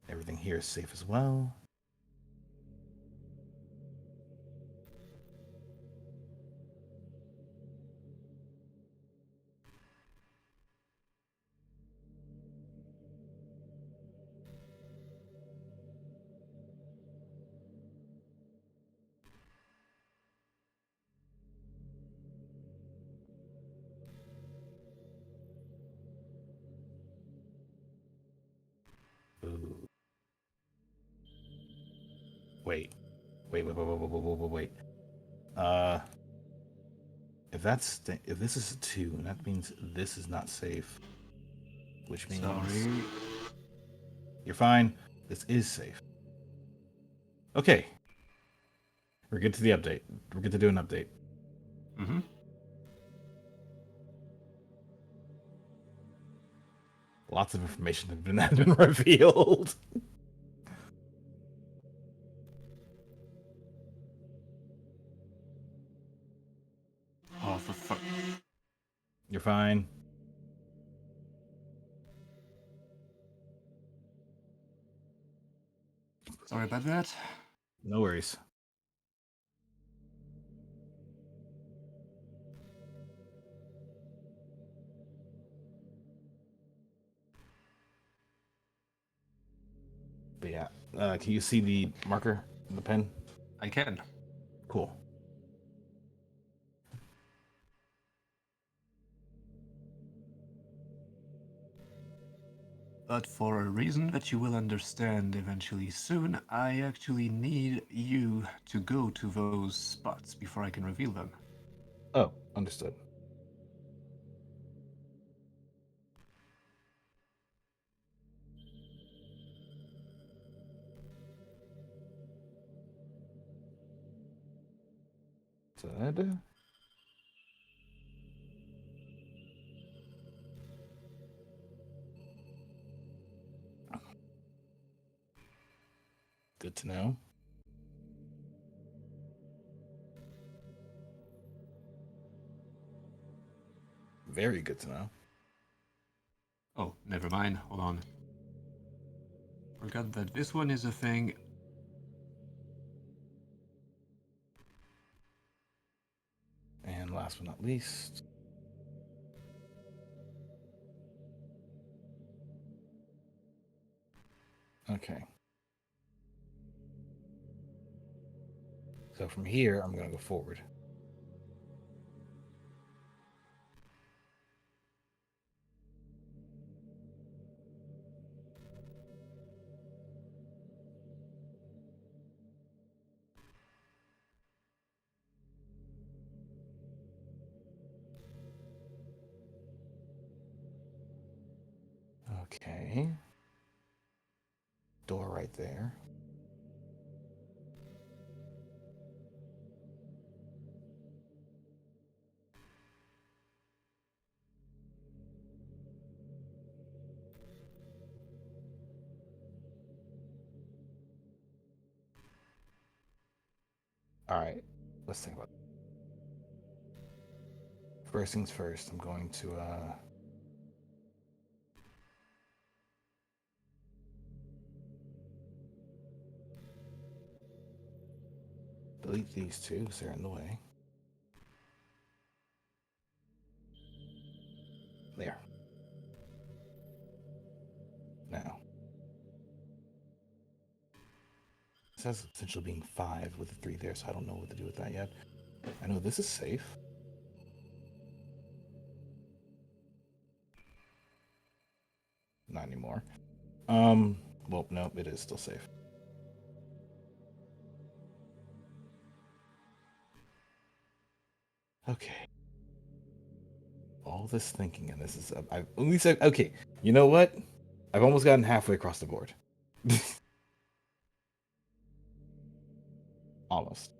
Everything here is safe as well. Ooh. Wait. If this is a 2, that means this is not safe. Which means Sorry. you're fine. This is safe. Okay. We're good to the update. We're good to do an update. Mm-hmm. Lots of information has been revealed. You're fine. Sorry about that. No worries. But yeah, can you see the marker, the pen? I can. Cool. But for a reason that you will understand eventually soon, I actually need you to go to those spots before I can reveal them. Oh, understood. Good. Good to know. Very good to know. Oh, never mind. Hold on. Forgot that this one is a thing. And last but not least, okay. So from here, I'm going to go forward. Okay. Door right there. All right. Let's think about it. First things first, I'm going to delete these two because they're in the way. There. Now. It says potential being 5 with the 3 there, so I don't know what to do with that yet. I know this is safe. Not anymore. Well, no, it is still safe. Okay. All this thinking, and this is, I've at least, okay, you know what? I've almost gotten halfway across the board. Almost.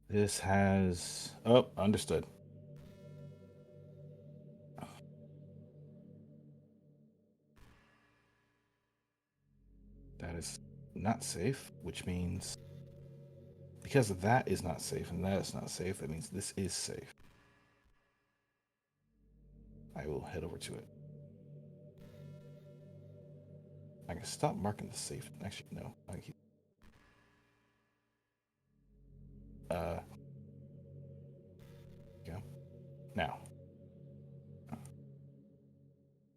This has, oh, understood. That is not safe, which means because that is not safe and that is not safe, that means this is safe. I will head over to it. I can stop marking the safe. Actually, no. I keep. Go. Now.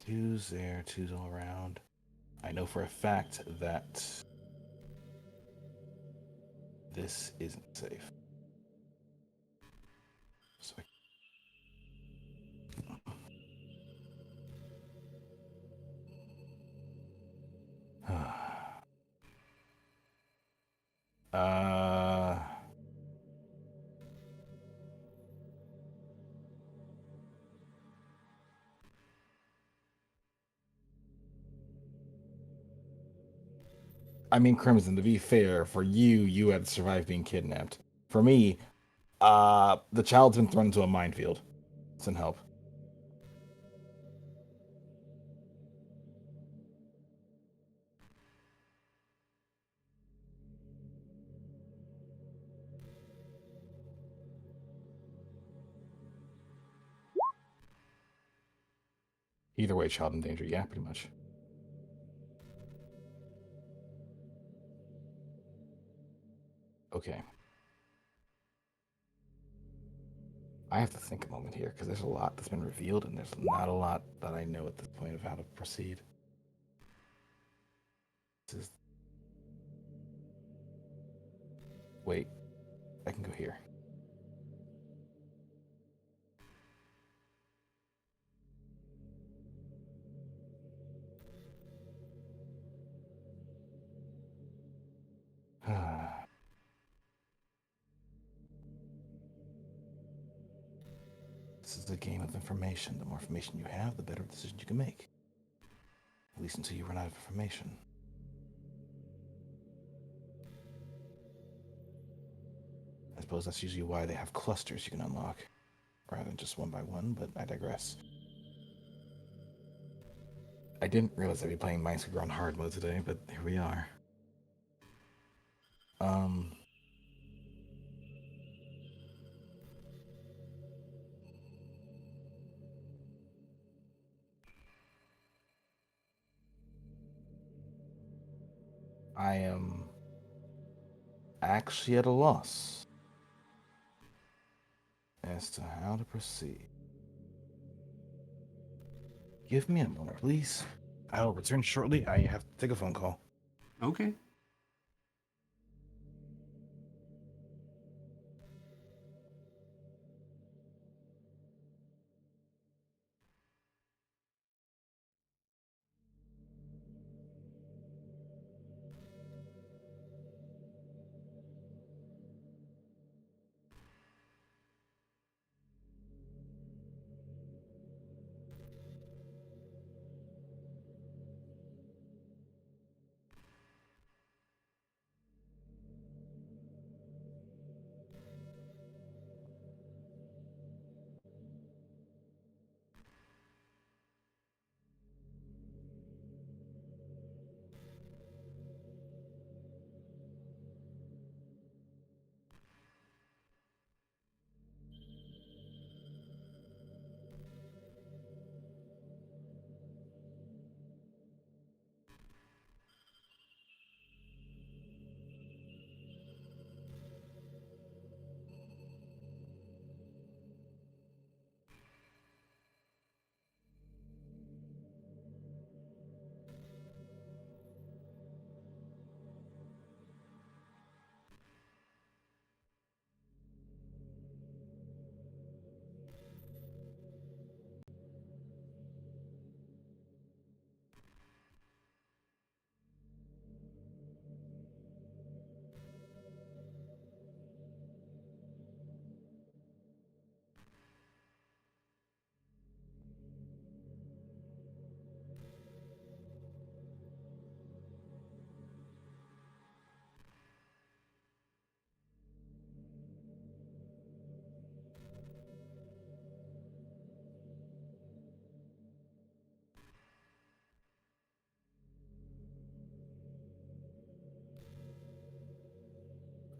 Two's there, two's all around. I know for a fact that this isn't safe. So uh, I mean, Crimson, to be fair, for you, you had survived being kidnapped. For me, the child's been thrown into a minefield. Send help. Either way, child in danger. Yeah, pretty much. Okay. I have to think a moment here because there's a lot that's been revealed and there's not a lot that I know at this point of how to proceed. This is... Wait, I can go here. This is a game of information. The more information you have, the better decision you can make. At least until you run out of information. I suppose that's usually why they have clusters you can unlock, rather than just one by one, but I digress. I didn't realize I'd be playing Minesweeper on hard mode today, but here we are. I am actually at a loss as to how to proceed. Give me a moment, please. I will return shortly. I have to take a phone call. Okay.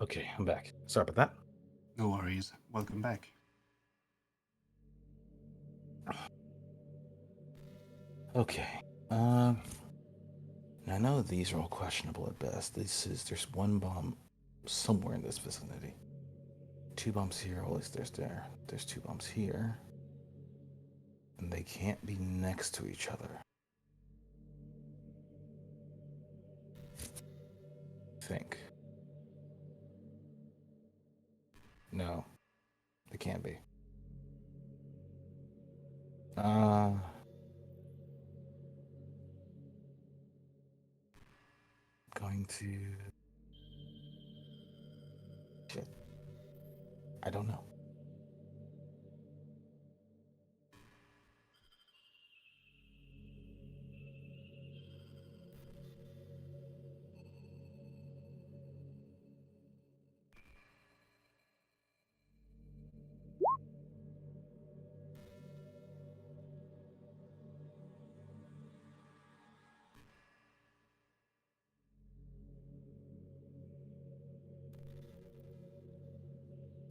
Okay, I'm back. Sorry about that. No worries. Welcome back. Okay. I know these are all questionable at best. There's one bomb somewhere in this vicinity. 2 bombs here, well, at least there's 2 bombs here. And they can't be next to each other. Think. No, they can't be. Going to... Shit. I don't know.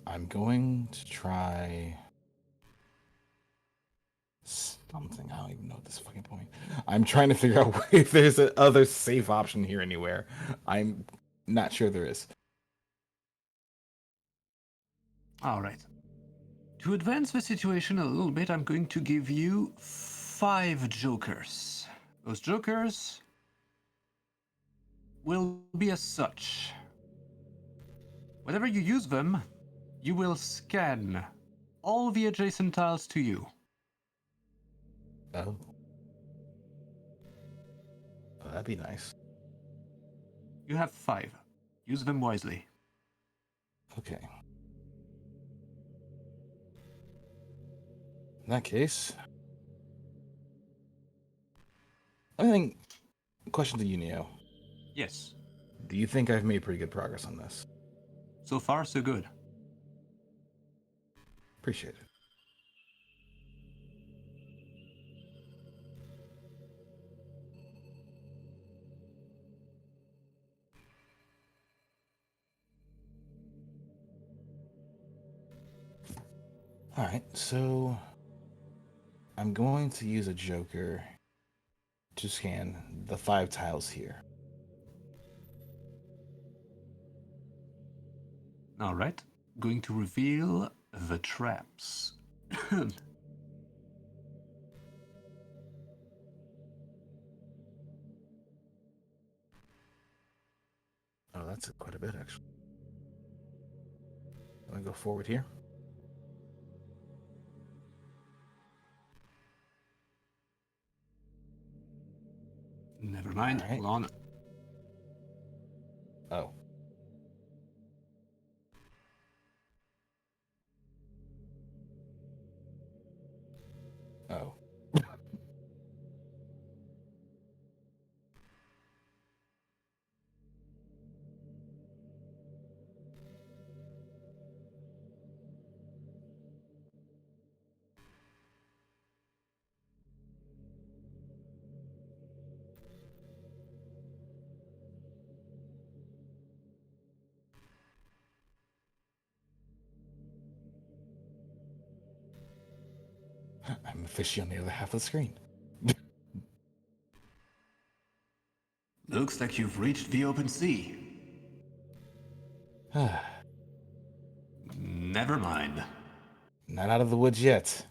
I'm going to try dumb thing. I don't even know at this fucking point. I'm trying to figure out if there's another safe option here anywhere. I'm not sure there is. All right. To advance the situation a little bit, I'm going to give you 5 jokers. Those jokers will be as such. Whenever you use them, you will scan all the adjacent tiles to you. Oh. Oh, that'd be nice. You have 5. Use them wisely. Okay. In that case, I think, question to you, Neo. Yes. Do you think I've made pretty good progress on this? So far, so good. Appreciate it. All right, so I'm going to use a joker to scan the 5 tiles here. All right. Going to reveal the traps. Oh, that's quite a bit, actually. I'm going to go forward here. Never mind. All right. Hold on. Oh. Oh. I'm officially on the other half of the screen. Looks like you've reached the open sea. Never mind. Not out of the woods yet.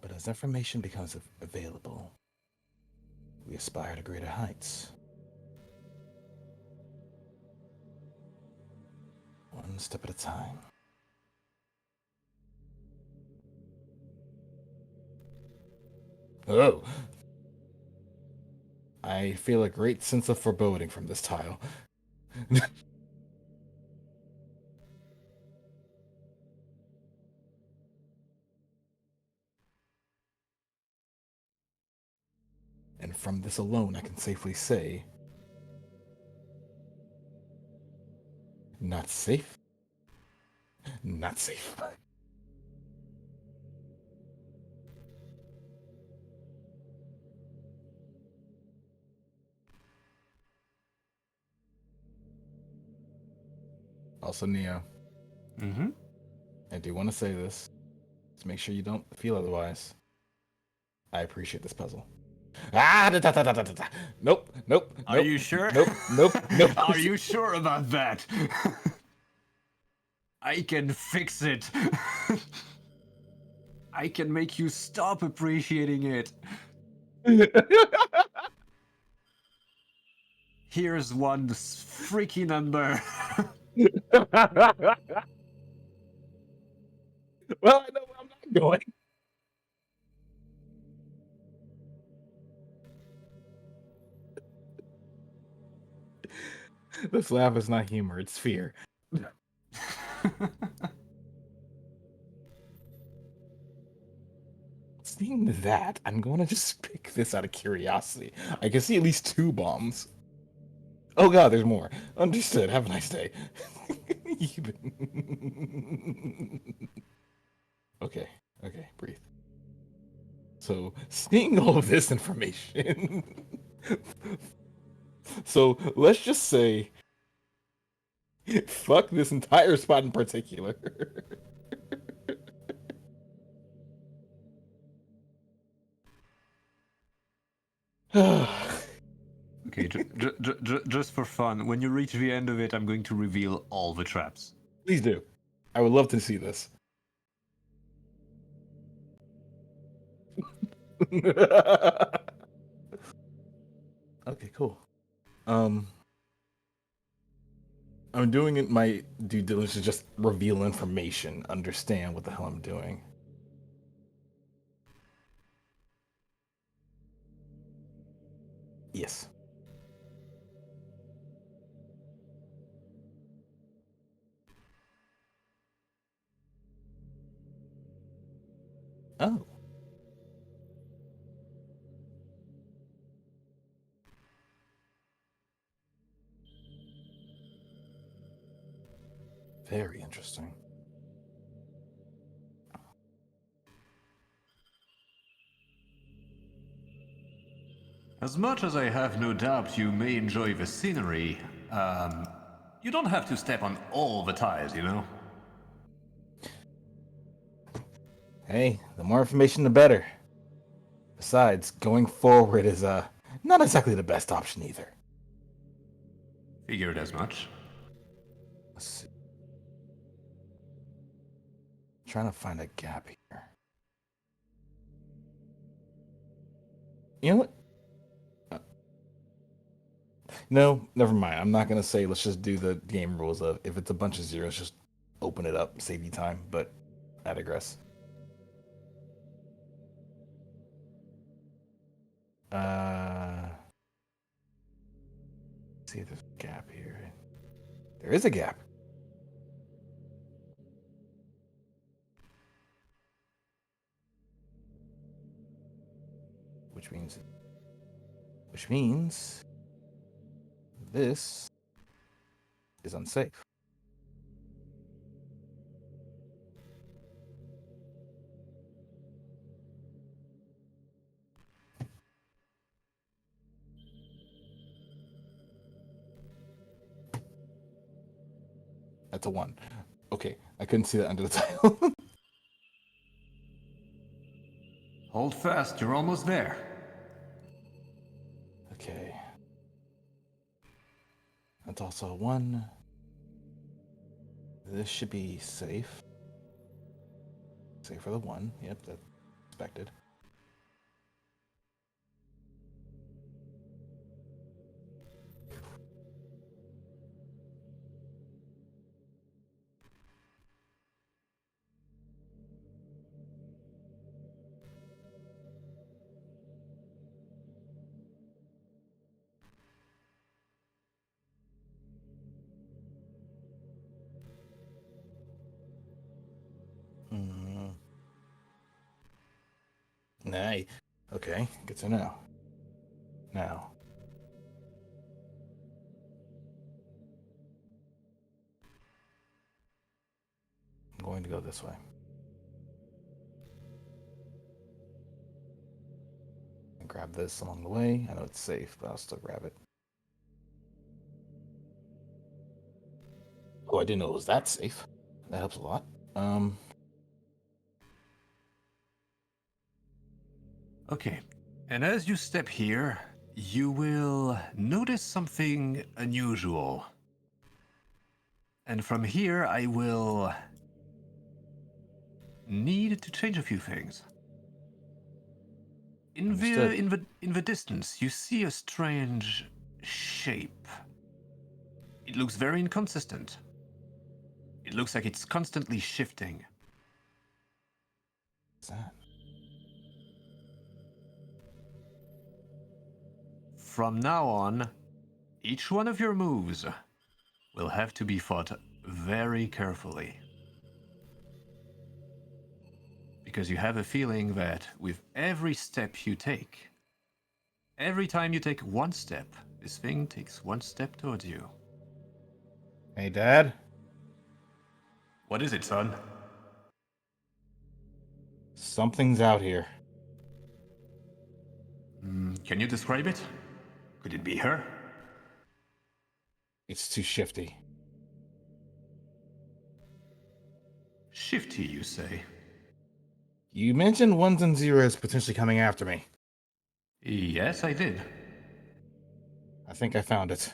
But as information becomes available, we aspire to greater heights. One step at a time. Oh! I feel a great sense of foreboding from this tile. And from this alone, I can safely say, not safe. Not safe. Also, Neo, Mm-hmm. I do want to say this. Just make sure you don't feel otherwise. I appreciate this puzzle. Ah! Da, da, da, da, da, da. Nope, nope, Are nope, you sure? Nope, nope, nope. Are you sure about that? I can fix it. I can make you stop appreciating it. Here's one freaky number. Well, I know where I'm not going. This laugh is not humor, it's fear. Seeing that, I'm going to just pick this out of curiosity. I can see at least 2 bombs. Oh god, there's more. Understood. Have a nice day. Okay, okay, breathe. So, seeing all of this information, so let's just say, fuck this entire spot in particular. Okay, just for fun, when you reach the end of it, I'm going to reveal all the traps. Please do. I would love to see this. Okay, cool. I'm doing it. My due diligence is just reveal information, understand what the hell I'm doing. Yes. Oh. Very interesting. As much as I have no doubt you may enjoy the scenery, you don't have to step on all the tiles, you know? Hey, the more information, the better. Besides, going forward is not exactly the best option either. Figured as much. Let's see. Trying to find a gap here. You know what? No, never mind. I'm not gonna say. Let's just do the game rules of if it's a bunch of zeros, just open it up, save you time. But I digress. See if there's a gap here. There is a gap. Which means this is unsafe. That's a 1. Okay, I couldn't see that under the title. Hold fast, you're almost there. Okay. That's also a 1. This should be safe. Safe for the 1. Yep, that's expected. Nay. Okay, good to know. Now. I'm going to go this way. And grab this along the way. I know it's safe, but I'll still grab it. Oh, I didn't know it was that safe. That helps a lot. Okay, and as you step here, you will notice something unusual. And from here, I will need to change a few things. In the distance, you see a strange shape. It looks very inconsistent. It looks like it's constantly shifting. What's that? From now on, each one of your moves will have to be fought very carefully. Because you have a feeling that with every step you take, every time you take one step, this thing takes one step towards you. Hey, Dad? What is it, son? Something's out here. Can you describe it? Could it be her? It's too shifty. Shifty, you say? You mentioned ones and zeros potentially coming after me. Yes, I did. I think I found it.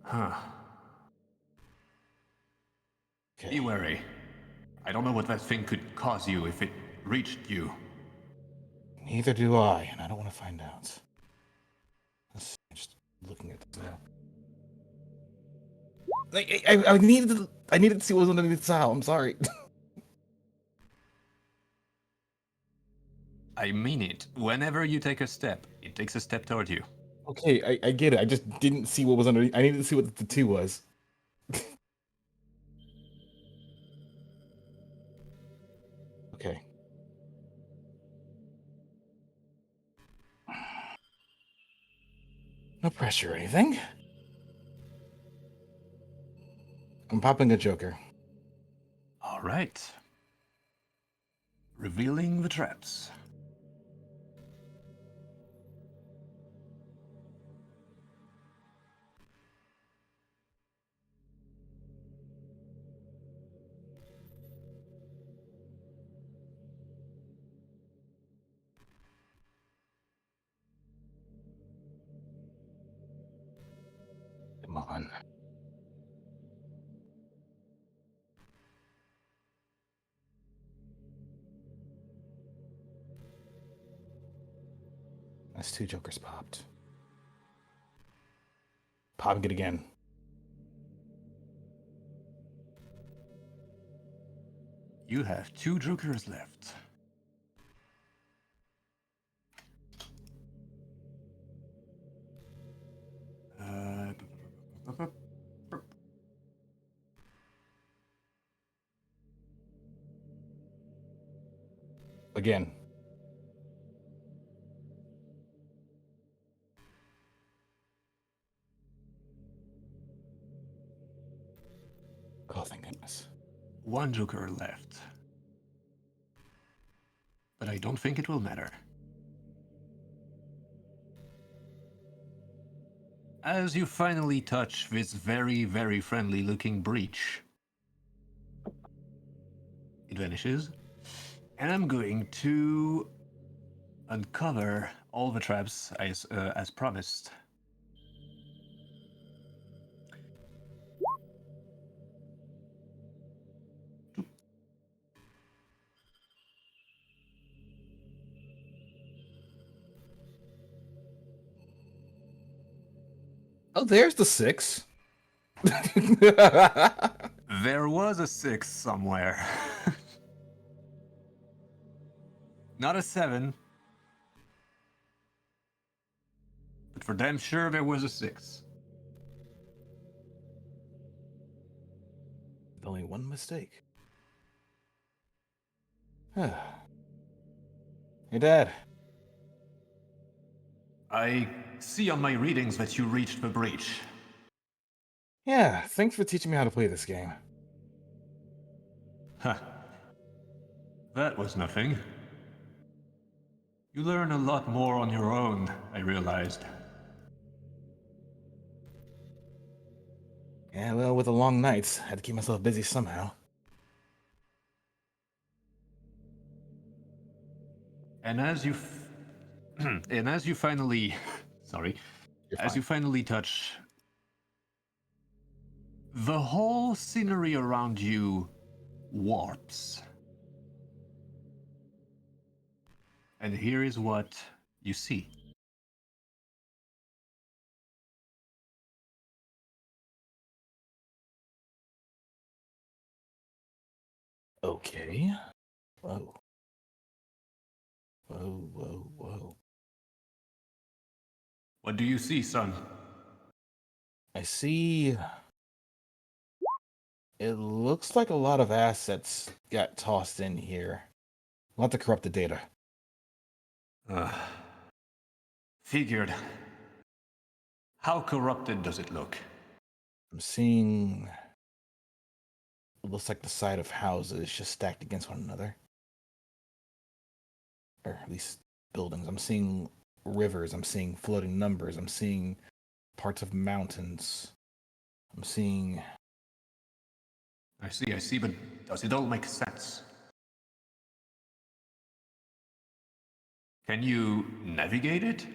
Huh. Okay. Be wary. I don't know what that thing could cause you if it reached you. Neither do I, and I don't want to find out. Let's see, I'm just looking at this now. I needed to see what was underneath the tile. I'm sorry. I mean it. Whenever you take a step, it takes a step toward you. Okay, I get it. I just didn't see what was underneath. I needed to see what the two was. Okay. No pressure or anything. I'm popping a joker. All right. Revealing the traps. Come on. That's two jokers popped. Popping it again. You have 2 jokers left. Uh, Again. Oh, thank goodness. 1 joker left. But I don't think it will matter. As you finally touch this very, very friendly looking breach, it vanishes. And I'm going to uncover all the traps as promised. Oh, there's the 6. There was a 6 somewhere. Not a 7. But for damn sure there was a 6. With only one mistake. Hey, Dad. I see on my readings that you reached the breach. Yeah, thanks for teaching me how to play this game. Huh. That was nothing. You learn a lot more on your own, I realized. Yeah, well, with the long nights, I had to keep myself busy somehow. And as you and as you finally sorry, You're as fine. you finally touch, the whole scenery around you warps. And here is what you see. Okay. Whoa. Whoa, whoa, whoa. What do you see, son? I see. It looks like a lot of assets got tossed in here. We'll have to corrupt the data. Figured. How corrupted does it look? I'm seeing. It looks like the side of houses just stacked against one another. or at least buildings. I'm seeing rivers. I'm seeing floating numbers. I'm seeing parts of mountains. I'm seeing. I see, but does it all make sense? Can you navigate it?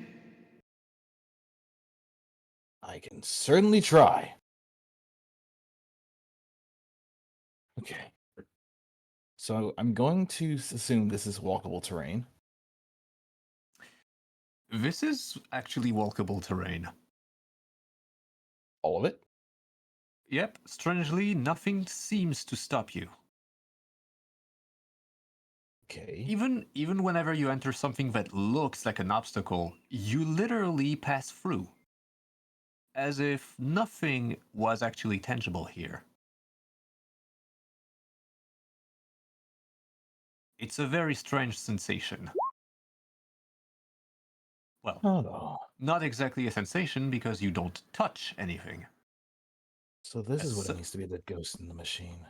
I can certainly try. Okay. So I'm going to assume this is walkable terrain. This is actually walkable terrain. All of it? Yep, strangely, nothing seems to stop you. Okay. Even whenever you enter something that looks like an obstacle, you literally pass through. As if nothing was actually tangible here. It's a very strange sensation. Well, Oh. not exactly a sensation because you don't touch anything. So this is what As, it means to be the ghost in the machine.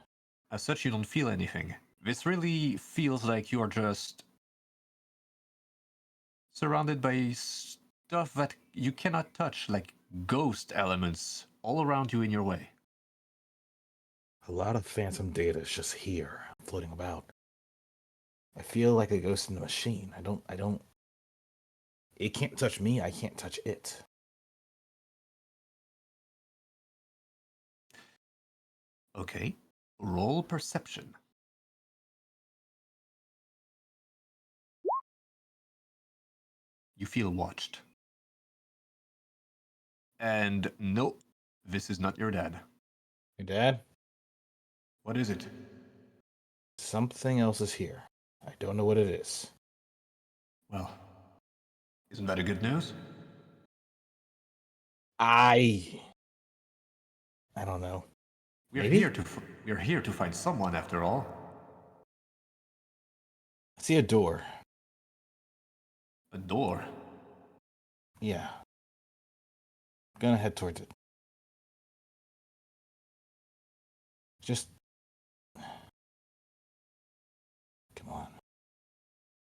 as such, you don't feel anything. This really feels like you're just surrounded by stuff that you cannot touch, like ghost elements all around you in your way. A lot of phantom data is just here, floating about. I feel like a ghost in the machine. I don't. It can't touch me. I can't touch it. Okay, roll perception. You feel watched. And no, this is not your dad. Your dad? What is it? Something else is here. I don't know what it is. Well, isn't that a good news? I don't know. Maybe? We're here to find someone after all. I see a door. A door. Yeah. I'm gonna head towards it. Just come on.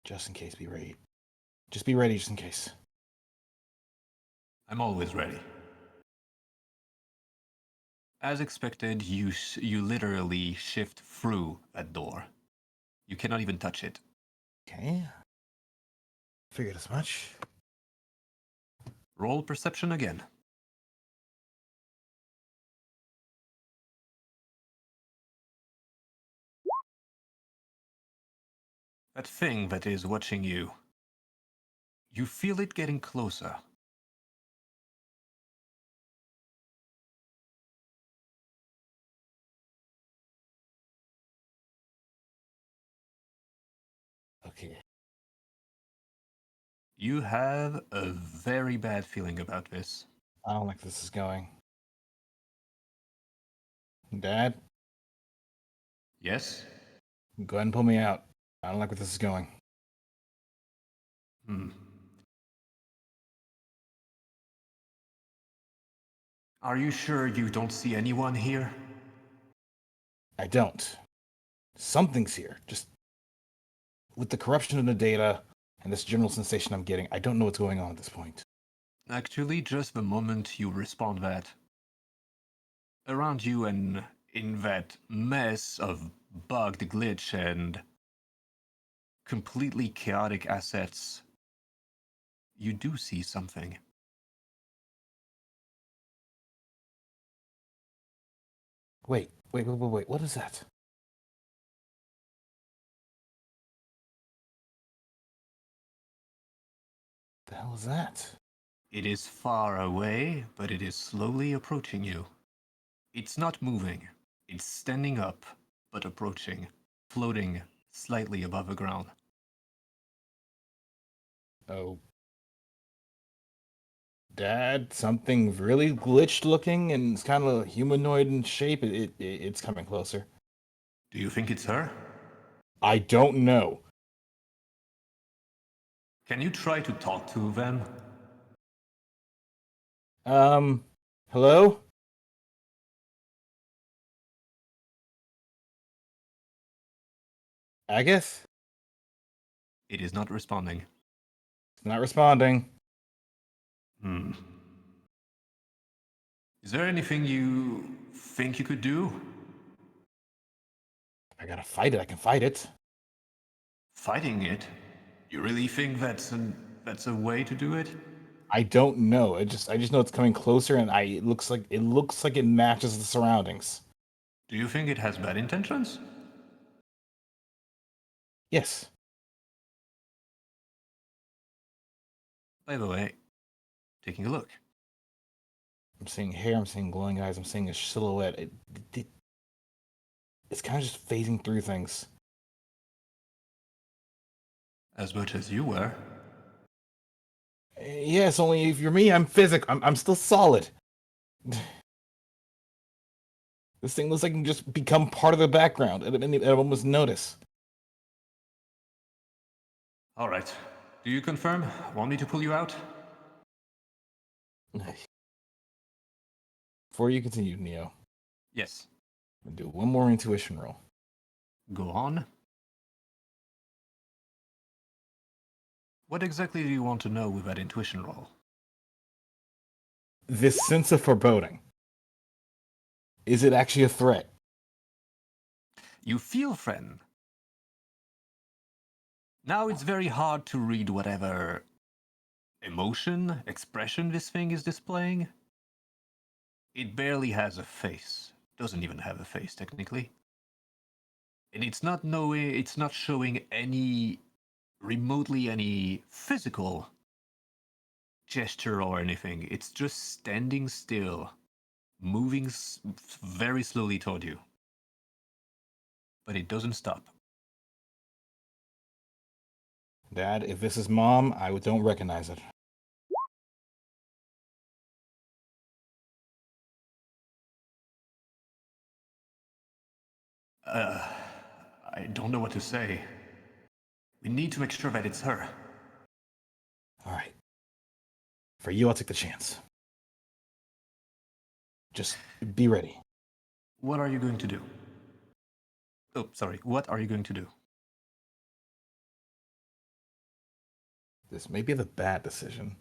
Just in case, be ready. Just be ready, just in case. I'm always ready. As expected, you literally shift through that door. You cannot even touch it. Okay. Figured as much. Roll perception again. That thing that is watching you. You feel it getting closer. Okay. You have a very bad feeling about this. I don't like this is going. Dad, Yes? go ahead and pull me out. I don't like where this is going. Hmm. Are you sure you don't see anyone here? I don't. Something's here. Just with the corruption in the data and this general sensation I'm getting, I don't know what's going on at this point. Actually, just the moment you respond that, around you and in that mess of bugged glitch and completely chaotic assets, you do see something. Wait. What is that? The hell is that? It is far away, but it is slowly approaching you. It's not moving. It's standing up, but approaching, floating slightly above the ground. Oh. Dad, something really glitched looking and it's kind of humanoid in shape. It's coming closer. Do you think it's her? I don't know. Can you try to talk to them? Hello? Agatha? It is not responding. It's not responding. Hmm. Is there anything you think you could do? I gotta fight it. I can fight it. Fighting it? You really think that's a way to do it? I don't know. I just know it's coming closer, and it looks like it matches the surroundings. Do you think it has bad intentions? Yes. By the way, taking a look. I'm seeing hair. I'm seeing glowing eyes. I'm seeing a silhouette. It's kind of just phasing through things. As much as you were. Yes, only if you're me, I'm physic. I'm still solid. This thing looks like it can just become part of the background, and I almost notice. All right. Do you confirm? Want me to pull you out? Before you continue, Neo, Yes. I'm gonna do one more intuition roll. Go on. What exactly do you want to know with that intuition roll? This sense of foreboding. Is it actually a threat? You feel, friend. Now it's very hard to read whatever emotion, expression this thing is displaying. It barely has a face. Doesn't even have a face, technically. And it's not showing remotely any physical gesture or anything. It's just standing still, moving very slowly toward you. But it doesn't stop. Dad, if this is Mom, I don't recognize it. I don't know what to say. We need to make sure that it's her. All right. For you, I'll take the chance. Just be ready. What are you going to do? Oh, sorry. What are you going to do? This may be the bad decision,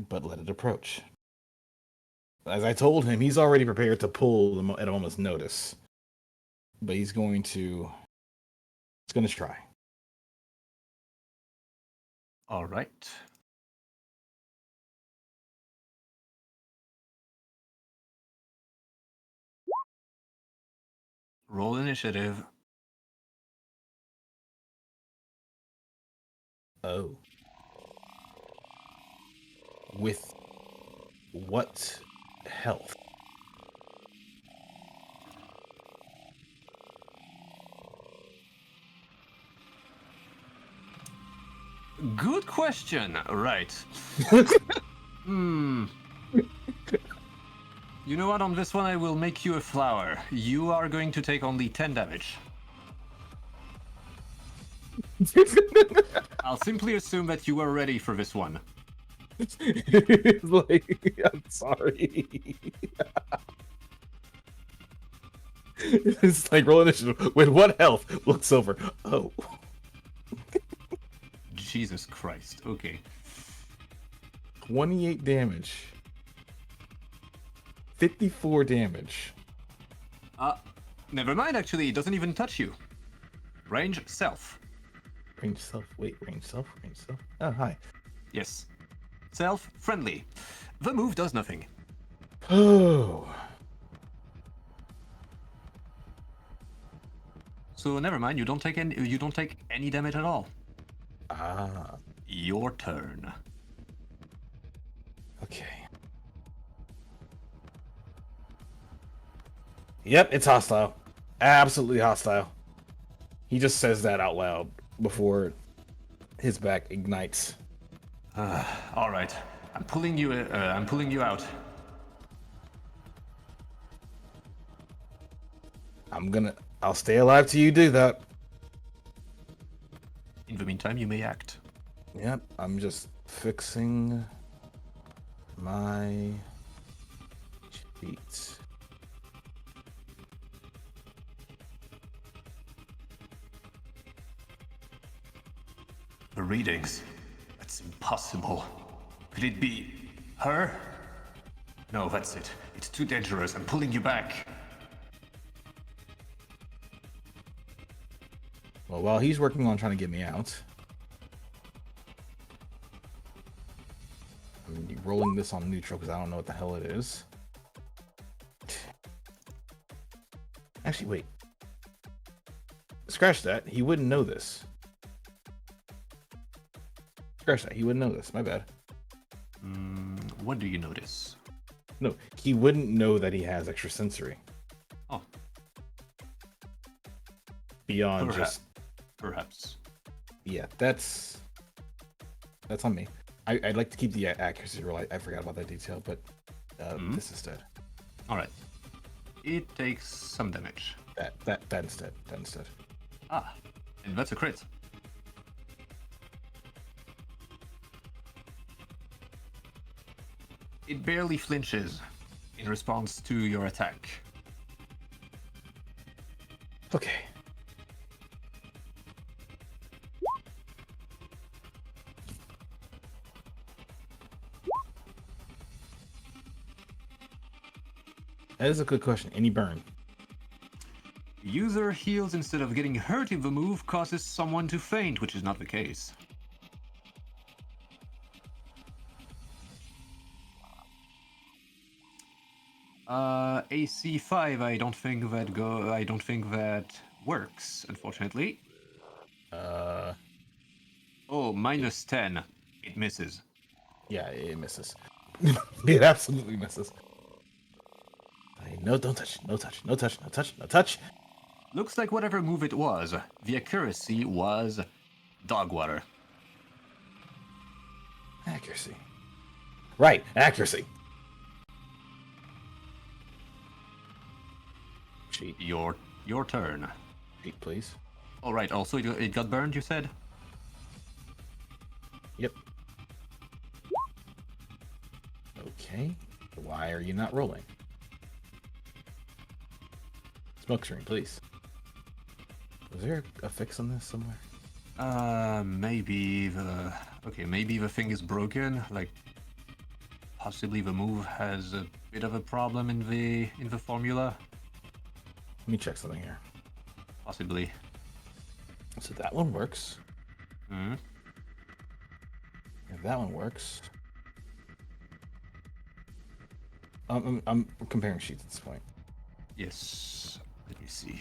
but let it approach. As I told him, he's already prepared to pull at a moment's notice. But he's going to try. All right. Roll initiative. Oh. With what health? Good question. Right. Hmm. You know what? On this one, I will make you a flower. You are going to take only 10 damage. I'll simply assume that you are ready for this one. I'm sorry. It's like roll initiative. With what health? Looks over. Oh. Jesus Christ. Okay. 28 damage. 54 damage. Never mind, actually. It doesn't even touch you. Range self. Range self. Wait, range self? Range self? Oh, hi. Yes. Self friendly. The move does nothing. Oh. So never mind, you don't take any damage at all. Ah. Your turn. Okay. Yep, it's hostile. Absolutely hostile. He just says that out loud before his back ignites. All right. I'm pulling you out. I'll stay alive till you do that. In the meantime, you may act. Yep, I'm just fixing my cheats. readings. That's impossible. Could it be her? No, that's it. It's too dangerous. I'm pulling you back. Well, while he's working on trying to get me out, I'm rolling this on neutral because I don't know what the hell it is. Actually, wait. Scratch that. He wouldn't know this. Scratch that. He wouldn't know this. My bad. What do you notice? No, he wouldn't know that he has extrasensory. Oh, Beyond perhaps. Perhaps. yeah, that's on me. I'd like to keep the accuracy roll. I forgot about that detail, but this instead. All right. It takes some damage. That instead. Ah, and that's a crit. It barely flinches in response to your attack. Okay. That is a good question. Any burn? User heals instead of getting hurt if the move causes someone to faint, which is not the case. AC 5. I don't think that works, unfortunately. Oh, minus 10. It misses. Yeah, it misses. It absolutely misses. No, don't touch. No touch. No touch. No touch. No touch. Looks like whatever move it was, the accuracy was dog water. Accuracy. Right, accuracy. Cheat. Your turn. Cheat, please. All right. Also, it got burned. You said. Yep. Okay. Why are you not rolling? Smoke screen, please. Was there a fix on this somewhere? Maybe the thing is broken. Like, possibly the move has a bit of a problem in the formula. Let me check something here. Possibly. So that one works. Hmm. If that one works. I'm comparing sheets at this point. Yes. Let me see.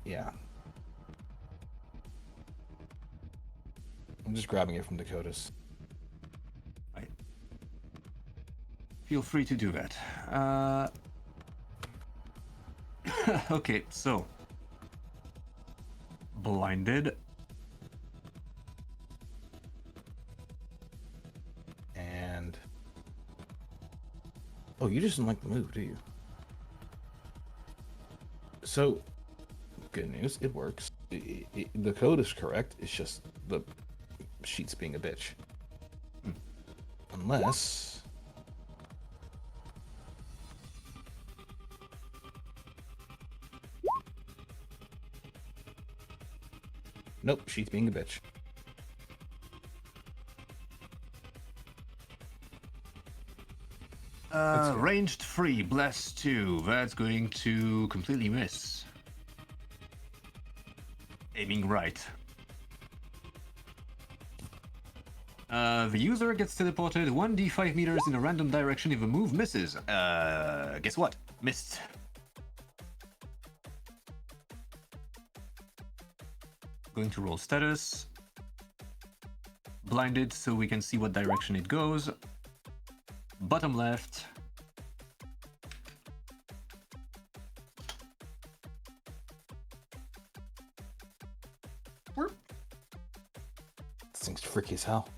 Yeah. I'm just grabbing it from Dakota's. Right. Feel free to do that. Okay, so blinded. And oh, you just didn't like the move, do you? So, good news, it works. The code is correct. It's just the sheet's being a bitch. Unless nope, sheet's being a bitch. Ranged 3, bless 2. That's going to completely miss. Aiming right. The user gets teleported 1d5 meters in a random direction if a move misses. Guess what? Missed. Going to roll status. Blinded so we can see what direction it goes. Bottom left. This thing's freaky as hell.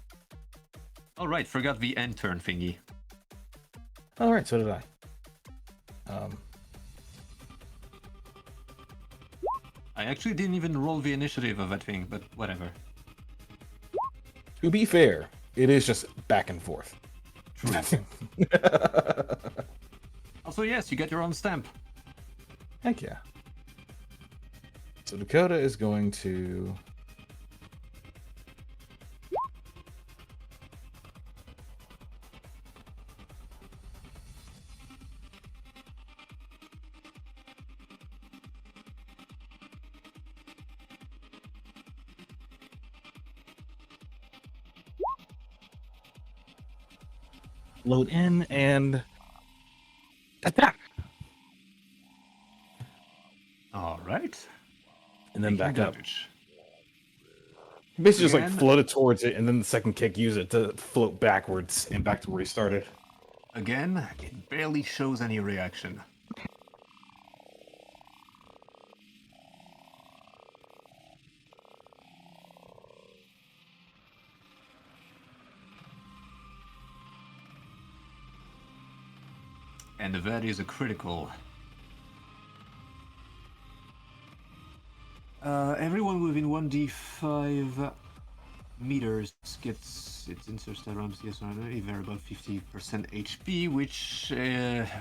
Alright, forgot the end turn thingy. Alright, so did I. I actually didn't even roll the initiative of that thing, but whatever. To be fair, it is just back and forth. True. Also, yes, you get your own stamp. Heck yeah. So Dakota is going to float in and attack, All right. and then Making back up. damage. Basically, just like Again, floated towards it, and then the second kick, use it to float backwards and back to where he started. again, it barely shows any reaction. And that is a critical. Everyone within 1d5 meters gets its interstellar arms. Yes, they're about 50% HP,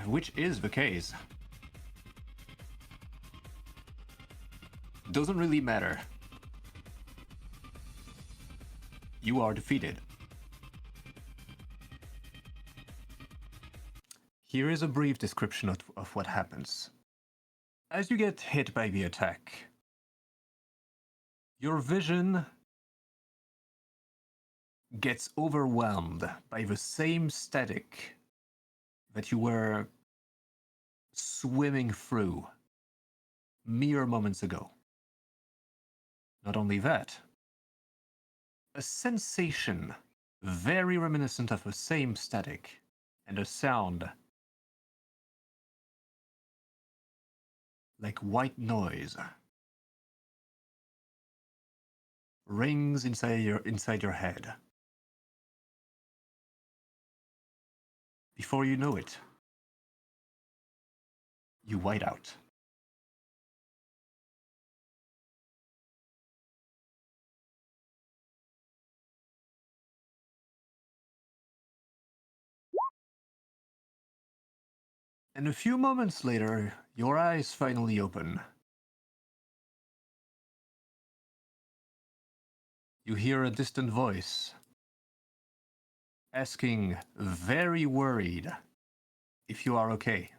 which is the case. Doesn't really matter. You are defeated. Here is a brief description of what happens. As you get hit by the attack, your vision gets overwhelmed by the same static that you were swimming through mere moments ago. Not only that, a sensation very reminiscent of the same static and a sound like white noise rings inside your head. Before you know it, you white out. And a few moments later, your eyes finally open. You hear a distant voice asking, very worried, if you are okay.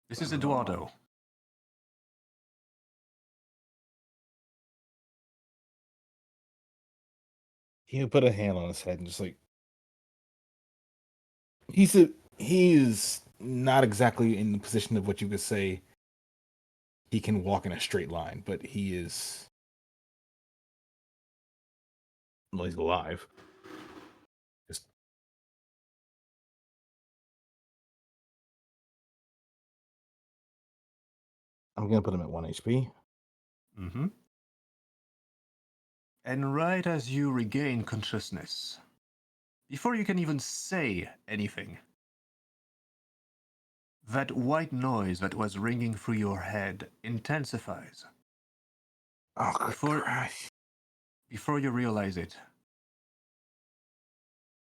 This is Eduardo. He put a hand on his head and just like he is not exactly in the position of what you could say he can walk in a straight line, but he is. Well, he's alive. Just I'm gonna put him at 1 HP. Mm-hmm. And right as you regain consciousness, before you can even say anything, that white noise that was ringing through your head intensifies. Oh, good Before, Christ. before you realize it,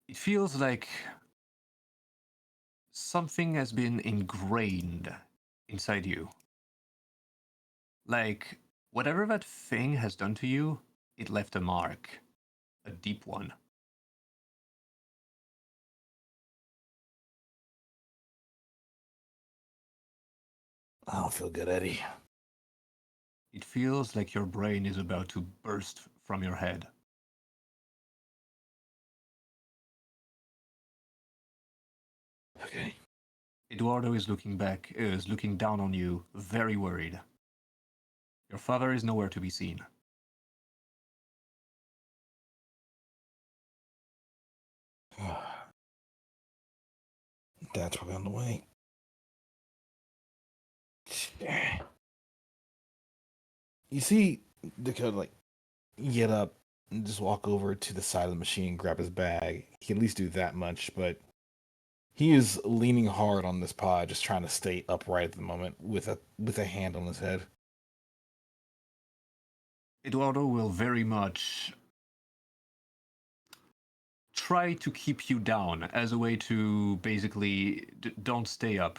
it feels like something has been ingrained inside you. Like, whatever that thing has done to you, it left a mark, a deep one. I don't feel good, Eddie. It feels like your brain is about to burst from your head. Okay. Eduardo is looking down on you, very worried. Your father is nowhere to be seen. Dad's probably on the way. You see Dakota like get up and just walk over to the side of the machine, grab his bag. He can at least do that much, but he is leaning hard on this pod, just trying to stay upright at the moment with a hand on his head. Eduardo will very much try to keep you down as a way to basically don't stay up.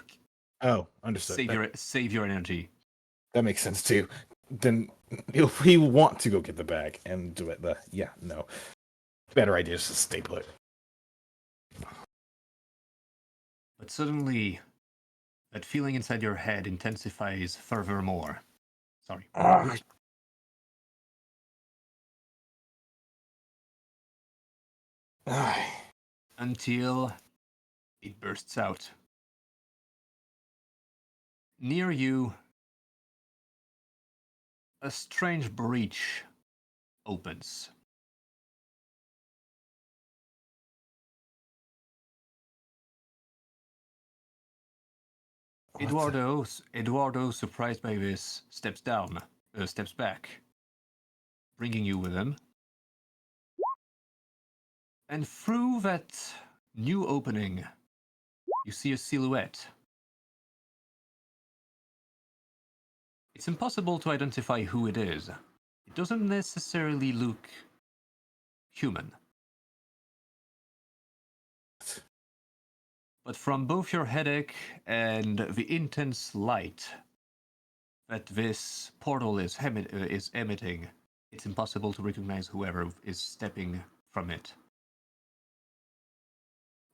Oh, understood. Save your energy. That makes sense too. Then he want to go get the bag and do it. No. Better idea is to stay put. But suddenly, that feeling inside your head intensifies furthermore. Sorry. until it bursts out. Near you, a strange breach opens. Eduardo, surprised by this, steps back, bringing you with him. And through that new opening, you see a silhouette. It's impossible to identify who it is. It doesn't necessarily look human. But from both your headache and the intense light that this portal is emitting, it's impossible to recognize whoever is stepping from it.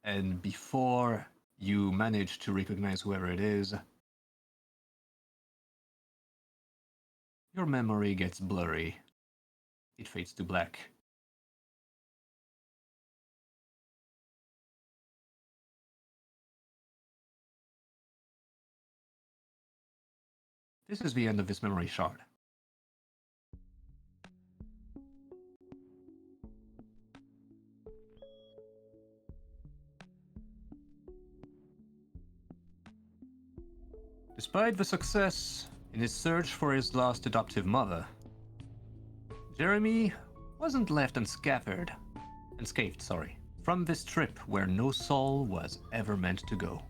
And before you manage to recognize whoever it is, your memory gets blurry. It fades to black. This is the end of this memory shard. Despite the success in his search for his lost adoptive mother, Jeremy wasn't left unscathed, from this trip where no soul was ever meant to go.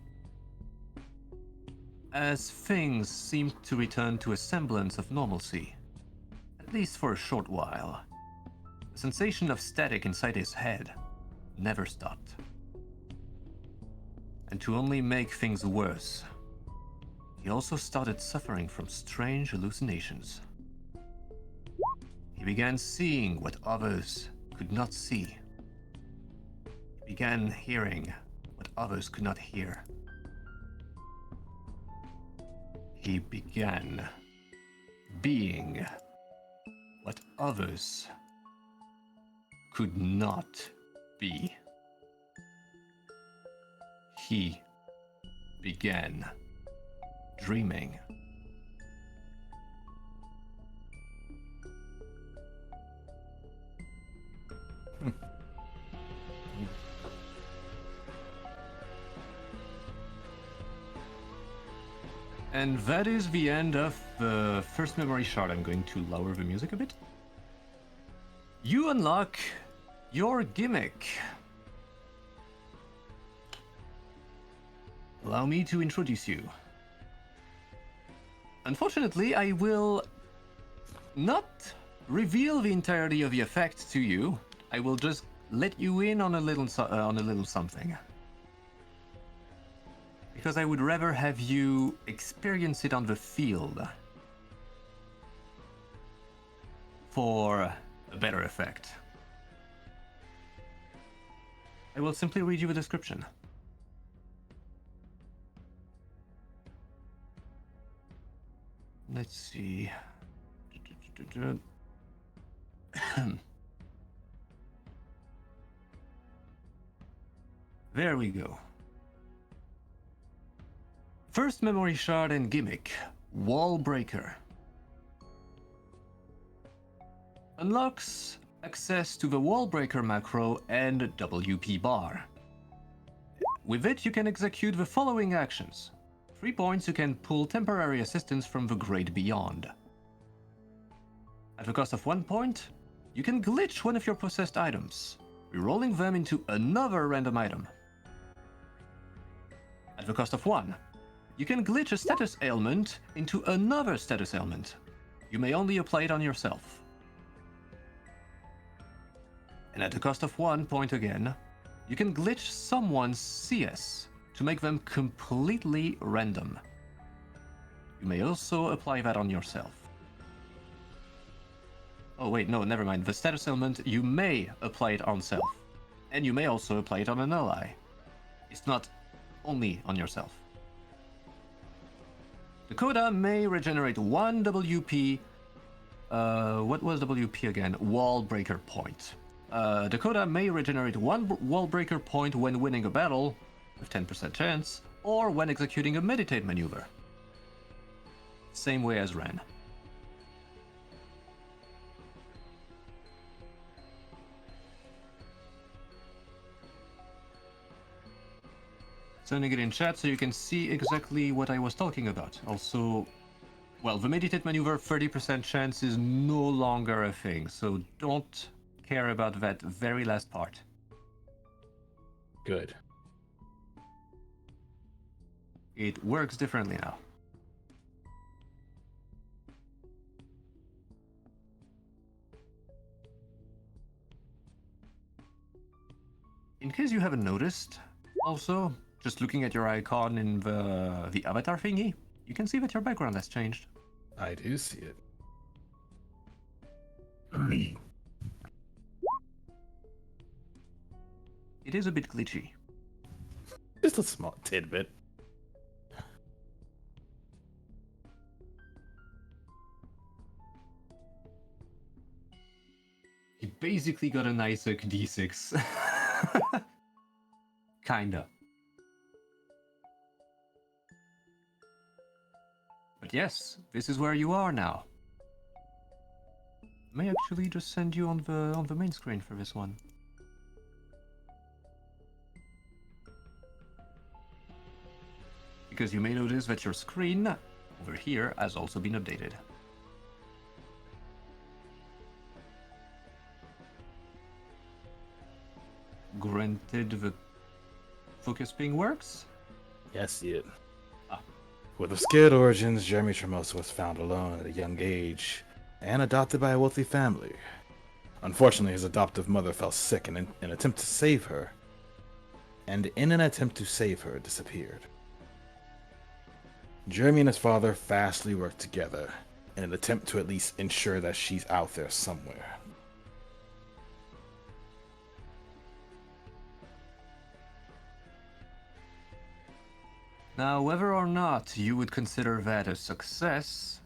As things seemed to return to a semblance of normalcy, at least for a short while, the sensation of static inside his head never stopped. And to only make things worse, he also started suffering from strange hallucinations. He began seeing what others could not see. He began hearing what others could not hear. He began being what others could not be. He began dreaming. And that is the end of the first memory shard. I'm going to lower the music a bit. You unlock your gimmick. Allow me to introduce you. Unfortunately, I will not reveal the entirety of the effect to you. I will just let you in on a little something. Because I would rather have you experience it on the field for a better effect. I will simply read you a description. Let's see. There we go. First memory shard and gimmick, Wall Breaker. Unlocks access to the Wall Breaker macro and WP bar. With it, you can execute the following actions. 3 points, you can pull temporary assistance from the grade beyond. At the cost of 1 point, you can glitch one of your possessed items, rerolling them into another random item. At the cost of 1, you can glitch a status ailment into another status ailment. You may only apply it on yourself. And at the cost of 1 point again, you can glitch someone's CS to make them completely random. You may also apply that on yourself. Oh wait, no, never mind. The status ailment, you may apply it on self. And you may also apply it on an ally. It's not only on yourself. The coda may regenerate 1 WP. What was WP again? Wall Breaker point. Dakota may regenerate one wall breaker point when winning a battle, with 10% chance, or when executing a meditate maneuver. Same way as Ren. Sending it in chat so you can see exactly what I was talking about. Also, well, the meditate maneuver 30% chance is no longer a thing, so don't care about that very last part. Good. It works differently now. In case you haven't noticed, also, just looking at your icon in the avatar thingy, you can see that your background has changed. I do see it. It is a bit glitchy. Just a small tidbit. You basically got an Isaac D6. Kinda. But yes, this is where you are now. May actually just send you on the main screen for this one. Because you may notice that your screen over here has also been updated. Granted, the focus ping works? Yes, see it. Ah. With obscure origins, Jeremy Tremosa was found alone at a young age and adopted by a wealthy family. Unfortunately, his adoptive mother fell sick and in an attempt to save her, disappeared. Jeremy and his father fastly worked together in an attempt to at least ensure that she's out there somewhere. Now, whether or not you would consider that a success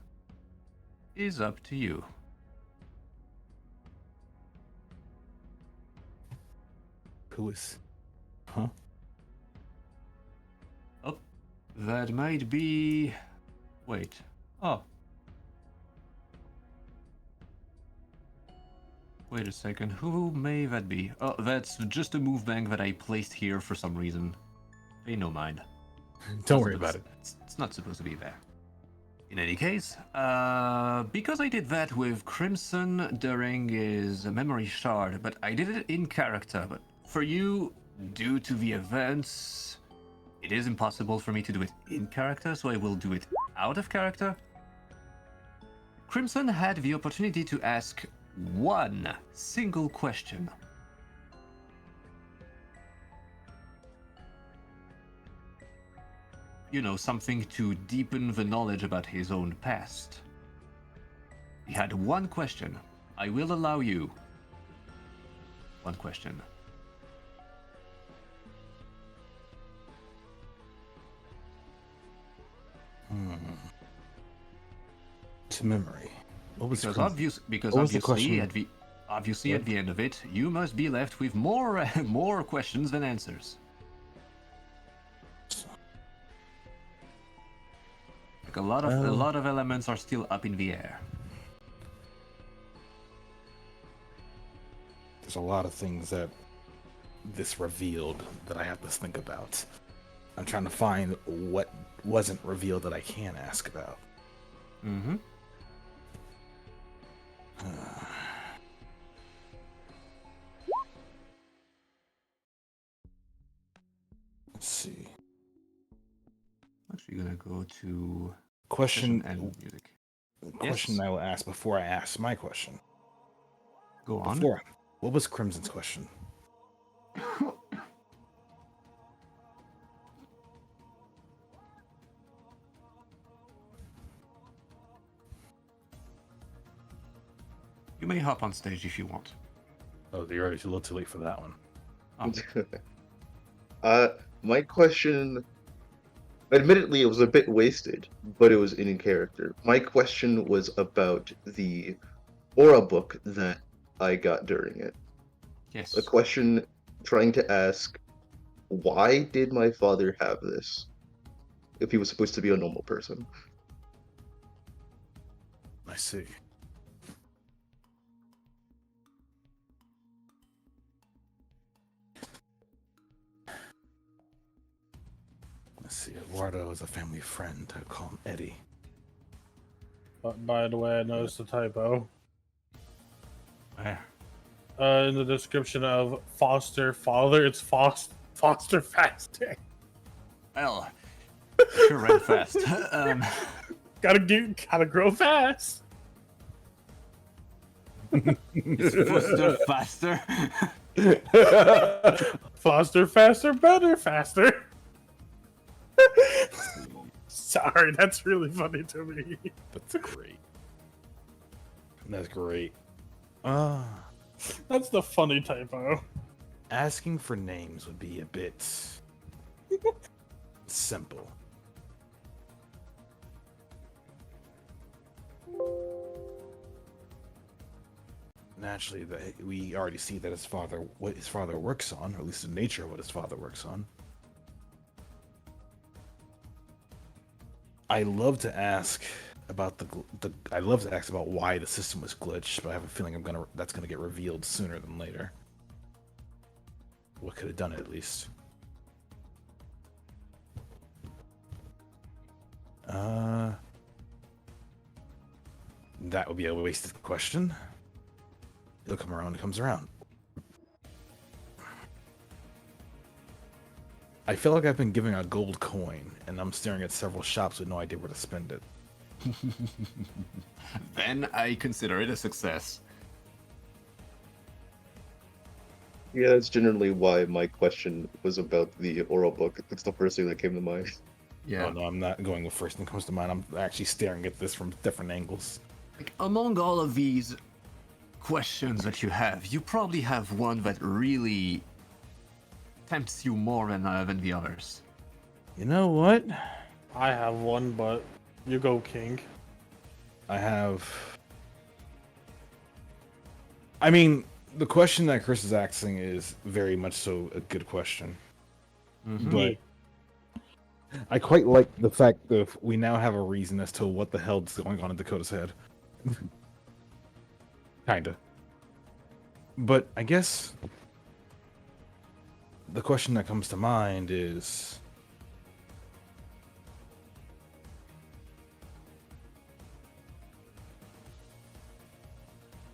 is up to you. Who is... Huh? Oh, that might be... Wait. Oh. Wait a second, who may that be? Oh, that's just a move bank that I placed here for some reason. Pay no mind. Don't worry about it. It's not supposed to be there. In any case, because I did that with Crimson during his memory shard, but I did it in character, but for you, due to the events, it is impossible for me to do it in character, so I will do it out of character. Crimson had the opportunity to ask one single question. You know, something to deepen the knowledge about his own past. He had one question. I will allow you one question. To memory. What was Because, What was the question? obviously at the end of it, you must be left with more more questions than answers. Like a lot of elements are still up in the air. There's a lot of things that this revealed that I have to think about. I'm trying to find what wasn't revealed that I can ask about. Mm-hmm. Let's see. I'm actually gonna go to Question and music. question Yes. I will ask before I ask my question. Go on. Before, what was Crimson's question? You may hop on stage if you want. Oh, you're already a little too late for that one. My question, admittedly, it was a bit wasted, but it was in character. My question was about the aura book that I got during it. Yes. A question trying to ask, why did my father have this? If he was supposed to be a normal person. I see. Let's see. Eduardo is a family friend. I call him Eddie. But by the way, I noticed a typo Where? in the description of foster father. It's foster faster. Well, sure read fast. Gotta grow fast. It's foster faster. Foster faster, better faster. Sorry, that's really funny to me. That's great. That's great. That's the funny typo. Asking for names would be a bit simple. Naturally, we already see that what his father works on, or at least the nature of what his father works on. I love to ask about I love to ask about why the system was glitched, but I have a feeling that's gonna get revealed sooner than later. What could have done it, at least? That would be a wasted question. It'll come around when it comes around. I feel like I've been giving a gold coin, and I'm staring at several shops with no idea where to spend it. Then I consider it a success. Yeah, that's generally why my question was about the oral book. It's the first thing that came to mind. Yeah. Oh no, I'm not going with first thing that comes to mind. I'm actually staring at this from different angles. Like, among all of these questions that you have, you probably have one that really tempts you more than the others. You know what? I have one, but you go, King. I mean, the question that Chris is asking is very much so a good question. But I quite like the fact that we now have a reason as to what the hell's going on in Dakota's head. Kinda. But I guess the question that comes to mind is,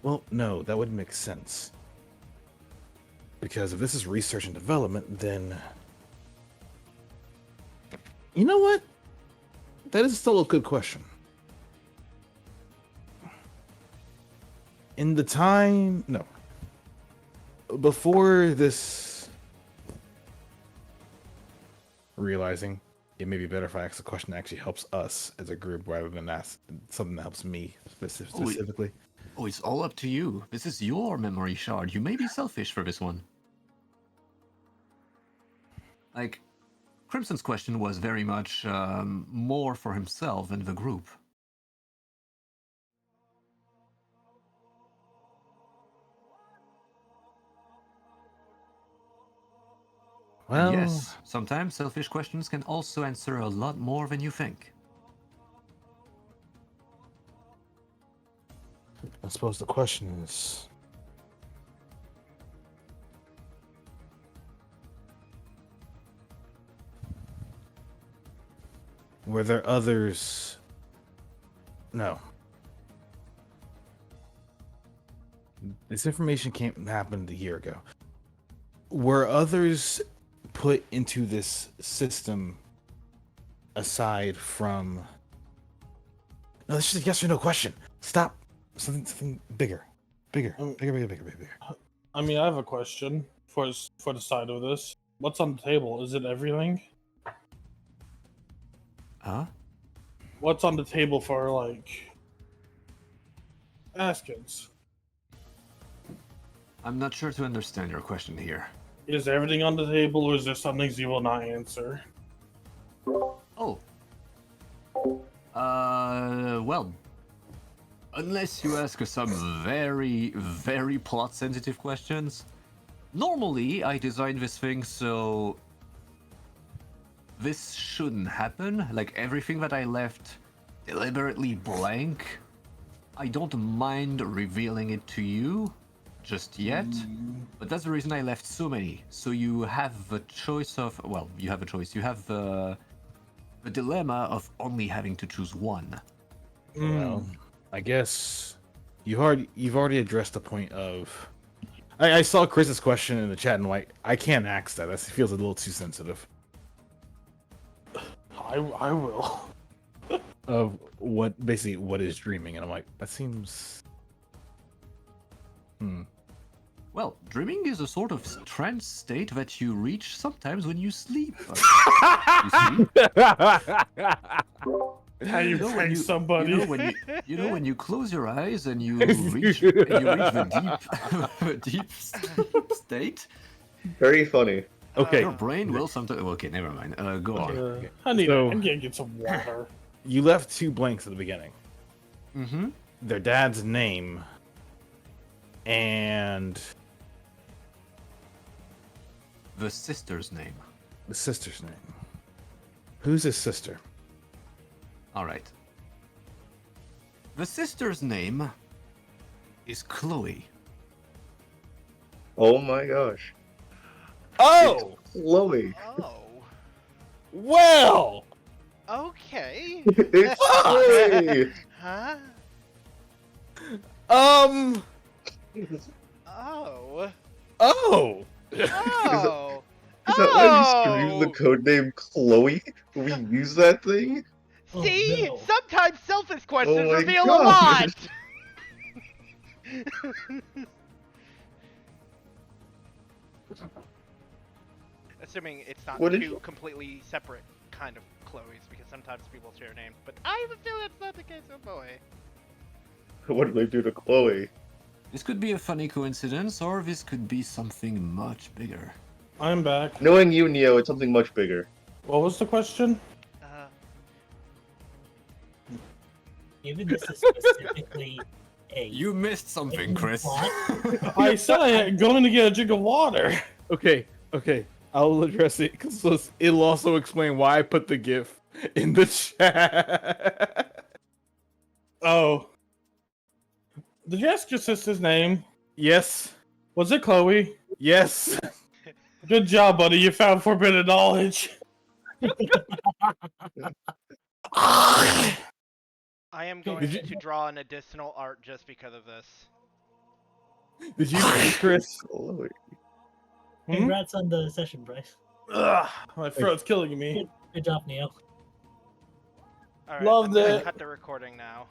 well, no, that wouldn't make sense. Because if this is research and development, then... You know what? That is still a good question. In the time... No. Before this... Realizing it may be better if I ask a question that actually helps us as a group rather than ask something that helps me specifically. Oh, it's all up to you. This is your memory shard. You may be selfish for this one. Like, Crimson's question was very much more for himself than the group. Well, And yes, sometimes selfish questions can also answer a lot more than you think. I suppose the question is... Were there others? No. This information happened a year ago. Were others put into this system aside from... No, this is a yes or no question. Stop. Something bigger. Bigger. I mean, I have a question for the side of this. What's on the table? Is it everything? Huh? What's on the table for, like, Askins? I'm not sure to understand your question here. Is everything on the table, or is there some things you will not answer? Oh. Well, unless you ask us some very, very plot-sensitive questions, Normally, I design this thing so this shouldn't happen. Like everything that I left deliberately blank, I don't mind revealing it to you just yet. But that's the reason I left so many. So you have the choice of, well, you have a choice. You have the dilemma of only having to choose one. Well, I guess you've already addressed the point of. I saw Chris's question in the chat and like I can't ask that. That feels a little too sensitive. I will. Of what is dreaming, and I'm like, that seems. Well, dreaming is a sort of trance state that you reach sometimes when you sleep. You see? How you know, when prank you- somebody? You know when you close your eyes and you reach the deep sleep state. Very funny. Okay. Your brain will sometimes. Okay, never mind. Go on. I'm So- gonna get some water. You left 2 blanks at the beginning. Mm-hmm. Their dad's name and The sister's name. the sister's name. Who's his sister? All right. The sister's name is Chloe. Oh my gosh. Oh, Chloe. Oh. well. Okay. It's Chloe. Huh? Um. Oh. Oh. Oh. Is that why we screamed the codename Chloe? We use that thing? Oh, See? no. Sometimes selfish questions Oh my reveal a God. lot! Assuming it's not What did two you- completely separate kind of Chloes, because sometimes people share names. But I have a feeling it's not the case. Oh boy. What did they do to Chloe? This could be a funny coincidence, or this could be something much bigger. I'm back. Knowing you, Neo, it's something much bigger. What was the question? Given this is specifically a You missed something, Chris. plot, I said I had going to get a drink of water. Okay. I'll address it because it'll also explain why I put the GIF in the chat. Oh. Did you ask your sister's name? Yes. Was it Chloe? Yes. Good job, buddy. You found forbidden knowledge. I am going Did you- to draw an additional art just because of this. Did you see Chris? Chloe. congrats on the session, Bryce. Ugh, my throat's killing me. Good job, Neo. Alright, Loved I'm gonna it. cut the recording now.